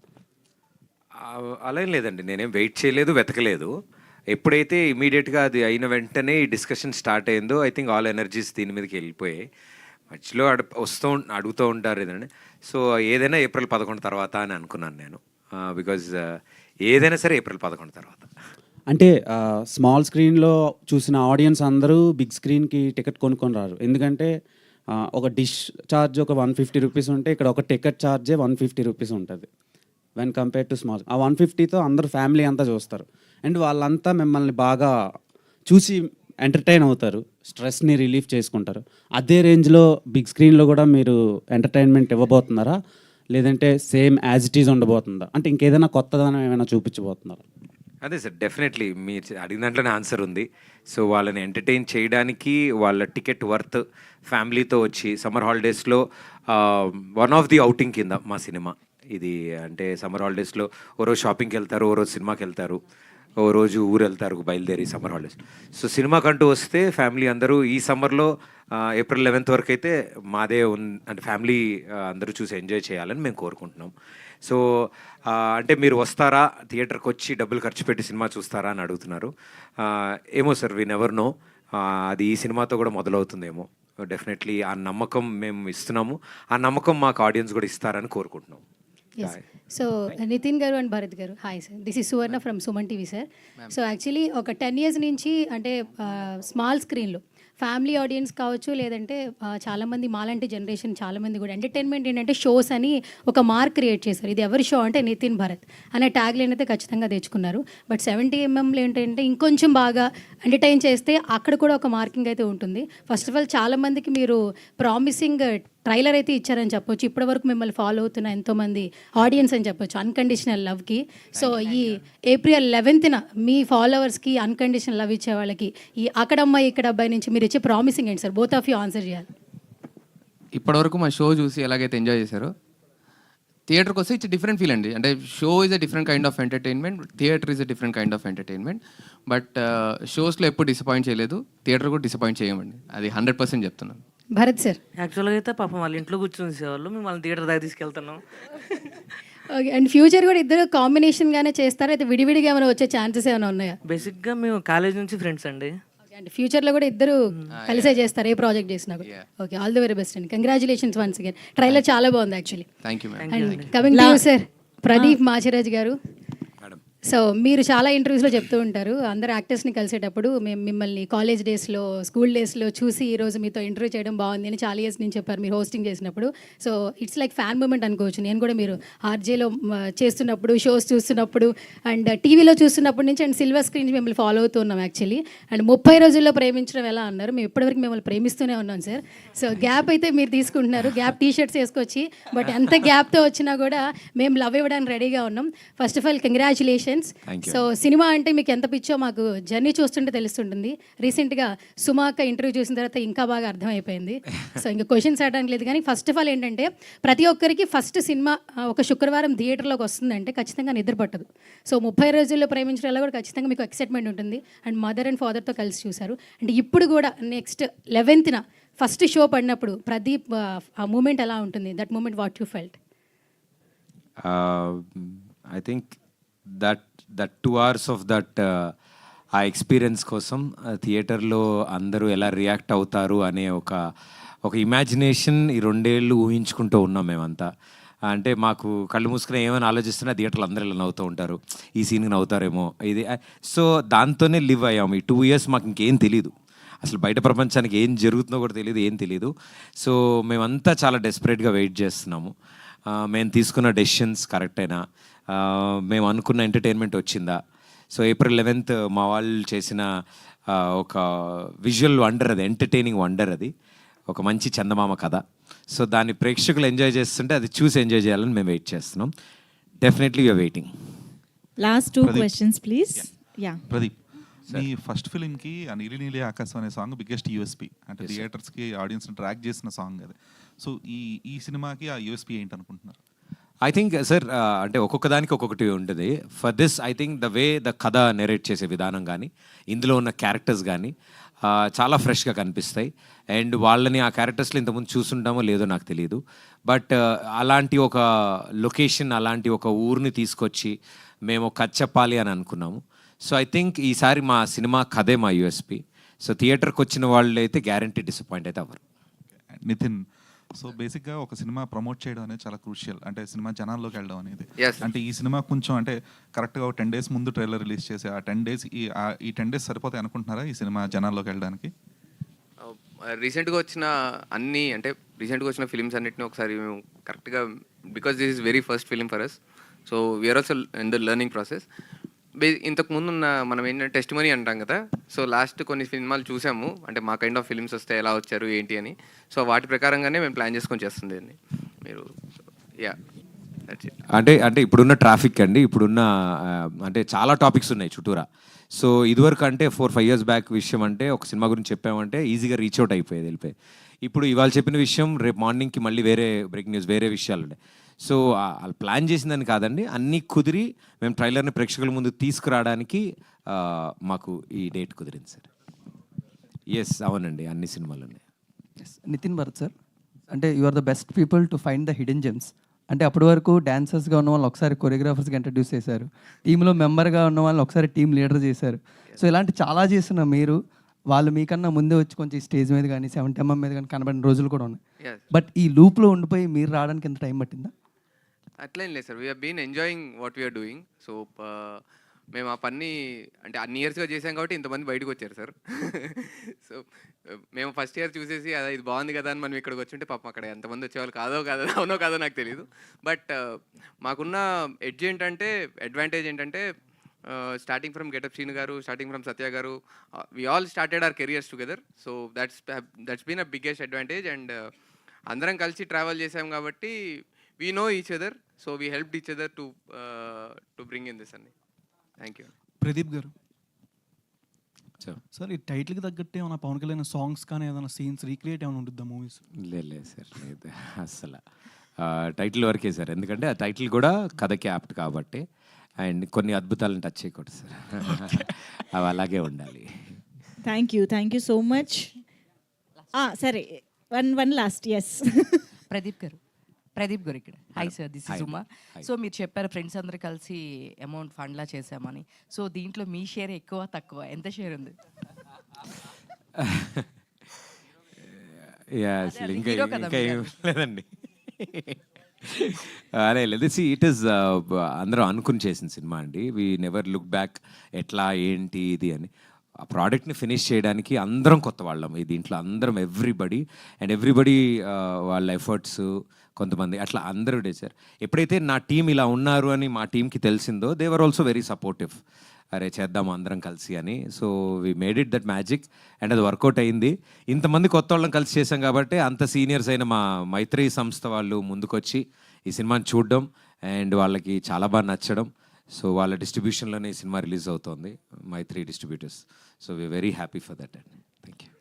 అలా ఏం లేదండి, నేనేం వెయిట్ చేయలేదు, వెతకలేదు. ఎప్పుడైతే ఇమీడియట్గా అది అయిన వెంటనే ఈ డిస్కషన్ స్టార్ట్ అయిందో ఐ థింక్ ఆల్ ఎనర్జీస్ దీని మీదకి వెళ్ళిపోయాయి. మధ్యలో అడుగుతూ ఉంటారు ఏదంటే. సో ఏదైనా April 11 తర్వాత అని అనుకున్నాను నేను, బికాజ్ ఏదైనా సరే April 11 తర్వాత. అంటే స్మాల్ స్క్రీన్లో చూసిన ఆడియన్స్ అందరూ బిగ్ స్క్రీన్కి టికెట్ కొనుక్కొని రారు, ఎందుకంటే ఒక డిష్ ఛార్జ్ ఒక 150 రూపీస్ ఉంటే ఇక్కడ ఒక టికెట్ ఛార్జే 150 రూపీస్ ఉంటుంది వెన్ కంపేర్ టు స్మాల్. ఆ 150తో అందరూ ఫ్యామిలీ అంతా చూస్తారు అండ్ వాళ్ళంతా మిమ్మల్ని బాగా చూసి ఎంటర్టైన్ అవుతారు, స్ట్రెస్ని రిలీఫ్ చేసుకుంటారు. అదే రేంజ్లో బిగ్ స్క్రీన్లో కూడా మీరు ఎంటర్టైన్మెంట్ ఇవ్వబోతున్నారా, లేదంటే సేమ్ యాజ్ ఇట్ ఈజ్ ఉండబోతుందా, అంటే ఇంకేదైనా కొత్తదనం ఏమైనా చూపించబోతున్నారా? అదే సార్, డెఫినెట్లీ మీరు అడిగిన దాంట్లోనే ఆన్సర్ ఉంది. సో వాళ్ళని ఎంటర్టైన్ చేయడానికి వాళ్ళ టికెట్ వర్త్ ఫ్యామిలీతో వచ్చి సమ్మర్ హాలిడేస్లో వన్ ఆఫ్ ది అవుటింగ్ కింద మా సినిమా ఇది. అంటే సమ్మర్ హాలిడేస్లో ఓ రోజు షాపింగ్కి వెళ్తారు, ఓ రోజు సినిమాకి వెళ్తారు, ఓ రోజు ఊరు వెళ్తారు బయలుదేరి సమ్మర్ హాలిడేస్. సో సినిమాకంటూ వస్తే ఫ్యామిలీ అందరూ ఈ సమ్మర్లో April 11 వరకు అయితే మాదే అంటే ఫ్యామిలీ అందరూ చూసి ఎంజాయ్ చేయాలని మేము కోరుకుంటున్నాం. సో అంటే మీరు వస్తారా, థియేటర్కి వచ్చి డబ్బులు ఖర్చు పెట్టి సినిమా చూస్తారా అని అడుగుతున్నారు. ఏమో సార్, వి నెవర్ నో. అది ఈ సినిమాతో కూడా మొదలవుతుందేమో. డెఫినెట్లీ ఆ నమ్మకం మేము ఇస్తున్నాము, ఆ నమ్మకం మాకు ఆడియన్స్ కూడా ఇస్తారని కోరుకుంటున్నాం. సో నితిన్ గారు అండ్ భరత్ గారు, hi sir, this is Suvarna from Suman TV sir. So actually ఒక 10 years నుంచి అంటే స్మాల్ స్క్రీన్లో ఫ్యామిలీ ఆడియన్స్ కావచ్చు, లేదంటే చాలామంది మాలాంటి జనరేషన్ చాలామంది కూడా ఎంటర్టైన్మెంట్ ఏంటంటే షోస్ అని ఒక మార్క్ క్రియేట్ చేశారు. ఇది ఎవరి షో అంటే నితిన్ భరత్ అనే ట్యాగ్ లైన్ అయితే ఖచ్చితంగా తెచ్చుకున్నారు. బట్ 70mm ఏంటంటే ఇంకొంచెం బాగా ఎంటర్టైన్ చేస్తే అక్కడ కూడా ఒక మార్కింగ్ అయితే ఉంటుంది. ఫస్ట్ ఆఫ్ ఆల్ చాలామందికి మీరు ప్రామిసింగ్ ట్రైలర్ అయితే ఇచ్చారని చెప్పొచ్చు. ఇప్పటివరకు మిమ్మల్ని ఫాలో అవుతున్న ఎంతోమంది ఆడియన్స్ అని చెప్పొచ్చు అన్కండిషనల్ లవ్కి. సో ఈ April 11th మీ ఫాలోవర్స్కి అన్కండిషనల్ లవ్ ఇచ్చే వాళ్ళకి ఈ అక్కడమ్మాయి ఇక్కడ అబ్బాయి నుంచి మీరు ఇచ్చే ప్రామిసింగ్ ఏంటి sir? Both of you answer చేయాలి. ఇప్పటివరకు మా షో చూసి ఎలాగైతే ఎంజాయ్ చేశారో, థియేటర్కి వస్తే ఇట్స్ డిఫరెంట్ ఫీల్ అండి. అంటే show is a different kind of entertainment, theatre is a different kind of entertainment. But షోస్లో ఎప్పుడు డిసప్పాయింట్ చేయలేదు, థియేటర్ కూడా డిసప్పాయింట్ చేయమండి, అది 100% చెప్తున్నాను. భరత్ సార్ యాక్చువల్గా అయితే పాపం వాళ్ళ ఇంట్లో కూర్చొని చూసేవాళ్ళు, మేము వాళ్ళని థియేటర్ దాకా తీసుకెళ్తున్నాం. ఓకే. అండ్ ఫ్యూచర్ కూడా ఇద్దరు కాంబినేషన్గానే చేస్తారా, అయితే విడివిడిగా ఏమైనా వచ్చే ఛాన్సెస్ ఏమైనా ఉన్నాయా? బేసిక్గా మేము కాలేజ్ నుంచి ఫ్రెండ్స్ అండి. అంటే ఫ్యూచర్లో కూడా ఇద్దరు కలిసే చేస్తారు ఏ ప్రాజెక్ట్ చేసినా కూడా. Okay, all the very best అండి. Congratulations once again. ట్రైలర్ చాలా బాగుంది actually. Thank you ma'am. And coming to sir Pradeep Machiraju గారు. సో మీరు చాలా ఇంటర్వ్యూస్లో చెప్తూ ఉంటారు, అందరు యాక్టర్స్ని కలిసేటప్పుడు మేము మిమ్మల్ని కాలేజ్ డేస్లో, స్కూల్ డేస్లో చూసి ఈరోజు మీతో ఇంటర్వ్యూ చేయడం బాగుంది అని చాలా ఇయర్స్ నుంచి చెప్పారు మీరు హోస్టింగ్ చేసినప్పుడు. So it's like fan moment అనుకోవచ్చు. నేను కూడా మీరు ఆర్జేలో చేస్తున్నప్పుడు, షోస్ చూస్తున్నప్పుడు అండ్ టీవీలో చూస్తున్నప్పటి నుంచి అండ్ సిల్వర్ స్క్రీన్ మిమ్మల్ని ఫాలో అవుతూ ఉన్నాం యాక్చువల్లీ. అండ్ 30 రోజుల్లో ప్రేమించడం ఎలా అన్నారు, మేము ఇప్పటివరకు మిమ్మల్ని ప్రేమిస్తూనే ఉన్నాం సార్. సో గ్యాప్ అయితే మీరు తీసుకుంటున్నారు, గ్యాప్ టీషర్ట్స్ వేసుకొచ్చి, బట్ ఎంత గ్యాప్తో వచ్చినా కూడా మేము లవ్ ఇవ్వడానికి రెడీగా ఉన్నాం. First of all congratulations. So cinema అంటే మీకు ఎంత పిచ్చో మాకు జర్నీ చూస్తుంటే తెలుస్తుంటుంది. రీసెంట్గా సుమాక ఇంటర్వ్యూ చూసిన తర్వాత ఇంకా బాగా అర్థమైపోయింది. సో ఇంకా క్వశ్చన్స్ అడడానికి లేదు, కానీ ఫస్ట్ ఆఫ్ ఆల్ ఏంటంటే ప్రతి ఒక్కరికి ఫస్ట్ సినిమా ఒక శుక్రవారం థియేటర్లోకి వస్తుందంటే ఖచ్చితంగా నిద్ర పట్టదు. సో 30 రోజుల్లో ప్రేమించడంలో కూడా ఖచ్చితంగా మీకు ఎక్సైట్మెంట్ ఉంటుంది. అండ్ మదర్ అండ్ ఫాదర్తో కలిసి చూశారు. అండ్ ఇప్పుడు కూడా నెక్స్ట్ 11th ఫస్ట్ షో పడినప్పుడు ప్రదీప్ ఆ మూమెంట్ ఎలా ఉంటుంది? That moment what you felt? I think that 2 hours of that ఆ ఎక్స్పీరియన్స్ కోసం థియేటర్లో అందరూ ఎలా రియాక్ట్ అవుతారు అనే ఒక ఇమాజినేషన్ ఈ 2 ఏళ్ళు ఊహించుకుంటూ ఉన్నాం మేమంతా. అంటే మాకు కళ్ళు మూసుకుని ఏమైనా ఆలోచిస్తున్నా థియేటర్లు అందరూ ఇలా నవ్వుతూ ఉంటారు, ఈ సీన్కి నవ్వుతారేమో ఇది. సో దాంతోనే లివ్ అయ్యాము ఈ 2 years. మాకు ఇంకేం తెలియదు, అసలు బయట ప్రపంచానికి ఏం జరుగుతుందో కూడా తెలియదు, ఏం తెలియదు. సో మేమంతా చాలా డెస్పరేట్గా వెయిట్ చేస్తున్నాము. మేము తీసుకున్న డెసిషన్స్ కరెక్టేనా, మేము అనుకున్న ఎంటర్టైన్మెంట్ వచ్చిందా. సో April 11th మా వాళ్ళు చేసిన ఒక విజువల్ వండర్, అది ఎంటర్టైనింగ్ వండర్, అది ఒక మంచి చందమామ కథ. సో దాన్ని ప్రేక్షకులు ఎంజాయ్ చేస్తుంటే అది చూసి ఎంజాయ్ చేయాలని మేము వెయిట్ చేస్తున్నాం. Definitely you are waiting. Last 2 questions please. Yeah Pradeep, మీ ఫస్ట్ ఫిలింకి ఆ నీలి నీలి ఆకాశం అనే సాంగ్ బిగ్గెస్ట్ యూఎస్పీ, అంటే థియేటర్స్కి ఆడియన్స్ని ట్రాక్ చేసిన సాంగ్ అది. సో ఈ సినిమాకి ఆ యూఎస్పీ ఏంటి అనుకుంటున్నారు? ఐ థింక్ సార్ అంటే ఒక్కొక్క దానికి ఒక్కొక్కటి ఉంటుంది. For this I think the way the కథ నెరేట్ చేసే విధానం కానీ, ఇందులో ఉన్న క్యారెక్టర్స్ కానీ చాలా ఫ్రెష్గా కనిపిస్తాయి. అండ్ వాళ్ళని ఆ క్యారెక్టర్స్లో ఇంతకుముందు చూసుంటామో లేదో నాకు తెలియదు, బట్ అలాంటి ఒక లొకేషన్, అలాంటి ఒక ఊరిని తీసుకొచ్చి మేము కథ చెప్పాలి అని అనుకున్నాము. సో ఐ థింక్ ఈసారి మా సినిమా కథే మా యూఎస్పీ. సో థియేటర్కి వచ్చిన వాళ్ళు అయితే గ్యారంటీ డిసప్పాయింట్ అయితే అవ్వరు. నితిన్, సో బేసిక్గా ఒక సినిమా ప్రమోట్ చేయడం అనేది చాలా క్రూషియల్, అంటే సినిమా జనాల్లోకి వెళ్ళడం అనేది. అంటే ఈ సినిమా కొంచెం అంటే కరెక్ట్గా ఒక 10 days ముందు ట్రైలర్ రిలీజ్ చేసి ఆ 10 days ఈ 10 days సరిపోతాయి అనుకుంటున్నారా ఈ సినిమా జనాల్లోకి వెళ్ళడానికి? రీసెంట్గా వచ్చిన ఫిలిమ్స్ అన్నిటిని ఒకసారి మేము కరెక్ట్గా, because this is very first film for us, so we are also in the learning process. ఇంతకు ముందు మనం ఏంటంటే టెస్టిమనీ అంటాం కదా, సో లాస్ట్ కొన్ని సినిమాలు చూసాము, అంటే మా కైండ్ ఆఫ్ ఫిలిమ్స్ వస్తే ఎలా వచ్చారు ఏంటి అని. సో వాటి ప్రకారంగానే మేము ప్లాన్ చేసుకొని చేస్తుంది అండి మీరు. యా, అంటే ఇప్పుడున్న ట్రాఫిక్ అండి, ఇప్పుడున్న అంటే చాలా టాపిక్స్ ఉన్నాయి చుట్టూరా. సో ఇదివరకు అంటే 4-5 years బ్యాక్ విషయం అంటే ఒక సినిమా గురించి చెప్పామంటే ఈజీగా రీచ్ అవుట్ అయిపోయేది, వెళ్ళిపోయి. ఇప్పుడు ఇవాళ చెప్పిన విషయం రేపు మార్నింగ్కి మళ్ళీ వేరే బ్రేకింగ్ న్యూస్, వేరే విషయాలు ఉన్నాయి. సో వాళ్ళు ప్లాన్ చేసిందని కాదండి, అన్నీ కుదిరి మేము ట్రైలర్ని ప్రేక్షకుల ముందు తీసుకురావడానికి మాకు ఈ డేట్ కుదిరింది సార్. ఎస్, అవునండి, అన్ని సినిమాలు ఉన్నాయి. నితిన్ భరత్ సార్, అంటే you are the best people to find the hidden gems. అంటే అప్పటి వరకు డాన్సర్స్గా ఉన్న వాళ్ళు ఒకసారి కొరియోగ్రాఫర్స్గా ఇంట్రడ్యూస్ చేశారు, టీంలో మెంబర్గా ఉన్న వాళ్ళు ఒకసారి టీం లీడర్ చేశారు. సో ఇలాంటి చాలా చేస్తున్న మీరు, వాళ్ళు మీకన్నా ముందే వచ్చి కొంచెం స్టేజ్ మీద కానీ 70mm మీద కానీ కనబడిన రోజులు కూడా ఉన్నాయి. బట్ ఈ లూప్లో ఉండిపోయి మీరు రావడానికి ఎంత టైం పట్టిందా? అట్లేం లేదు sir, we are been enjoying what we are doing. So మేము ఆ పని అంటే అన్ని ఇయర్స్గా చేసాం కాబట్టి ఇంతమంది బయటకు వచ్చారు సార్. సో మేము ఫస్ట్ ఇయర్ చూసేసి అదే ఇది బాగుంది కదా అని మనం ఇక్కడికి వచ్చుంటే పాపం అక్కడ ఎంతమంది వచ్చేవాళ్ళు అవునో కాదో నాకు తెలియదు. బట్ మాకున్న అడ్వాంటేజ్ ఏంటంటే స్టార్టింగ్ ఫ్రమ్ గెటప్ శ్రీను గారు, స్టార్టింగ్ ఫ్రమ్ సత్య గారు, we all started our careers together. So that's been a biggest advantage. And అందరం కలిసి ట్రావెల్ చేసాం కాబట్టి we know each other. So we help each other to bring in this అండి. Thank you. Pradeep గారు sir, ఈ టైటిల్కి తగ్గట్టే ఏమైనా పవన్ కళ్యాణ్ సాంగ్స్ కానీ ఏదైనా సీన్స్ రీక్రియేట్ ఏమైనా ఉంటుందా మూవీస్? లేదు సార్, లేదు అసలు. టైటిల్ వరకే సార్, ఎందుకంటే ఆ టైటిల్ కూడా కథకి యాప్ట్ కాబట్టి. అండ్ కొన్ని అద్భుతాలను టచ్ చేయకూడదు సార్, అవి అలాగే ఉండాలి. Thank you so much. సరే, వన్ లాస్ట్. ఎస్ ప్రదీప్ గారు ఇక్కడ. Hi sir, this is Uma. So మీరు చెప్పారు ఫ్రెండ్స్ అందరూ కలిసి అమౌంట్ ఫండ్లా చేసామని. సో దీంట్లో మీ షేర్ ఎక్కువ తక్కువ ఎంత షేర్ ఉంది? అసలు ఇంకా ఏం లేదండి. అరే లేదు, ఇట్ ఈస్ అందరూ అనుకుని చేసిన సినిమా అండి. వీ నెవర్ లుక్ బ్యాక్ ఎట్లా ఏంటి ఇది అని. ఆ ప్రోడక్ట్ని ఫినిష్ చేయడానికి అందరం కొత్త వాళ్ళం ఈ దీంట్లో, అందరం ఎవ్రీబడి వాళ్ళ ఎఫర్ట్స్, కొంతమంది అట్లా అందరూ చేశారు. ఎప్పుడైతే నా టీం ఇలా ఉన్నారు అని మా టీంకి తెలిసిందో, they were also very supportive. అరే చేద్దాము అందరం కలిసి అని. So we made it that magic and అది వర్కౌట్ అయింది. ఇంతమంది కొత్త వాళ్ళని కలిసి చేసాం కాబట్టి అంత సీనియర్స్ అయిన మా మైత్రి సంస్థ వాళ్ళు ముందుకొచ్చి ఈ సినిమాని చూడడం అండ్ వాళ్ళకి చాలా బాగా నచ్చడం. సో వాళ్ళ డిస్ట్రిబ్యూషన్లోనే ఈ సినిమా రిలీజ్ అవుతుంది, Mythri distributors. So we very happy for that and thank you.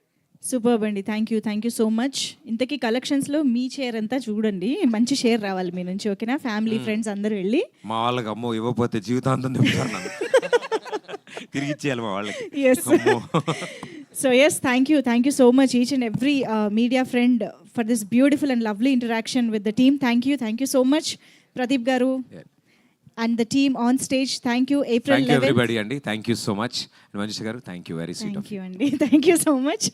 Superb అండి. Thank you so much. ఇంతకీ కలెక్షన్స్లో మీ షేర్ అంతా చూడండి, మంచి షేర్ రావాలి మీ నుంచి. ఓకేనా? ఫ్యామిలీ ఫ్రెండ్స్ అందరూ వెళ్ళి మా వాళ్ళకి అమ్మో ఇవ్వకపోతే జీవితాంతం తిప్పుతారు, తిరిగి ఇచ్చేయాలి మా వాళ్ళకి. So yes, thank you so much each and every media friend for this beautiful and lovely interaction with the team. Thank you so much Pradeep garu and the team on stage. Thank you. April 11th. Thank you everybody, Andy. Thank you so much. And Manjusha garu, thank you, very sweet of you. Thank you, Andy. Thank you so much.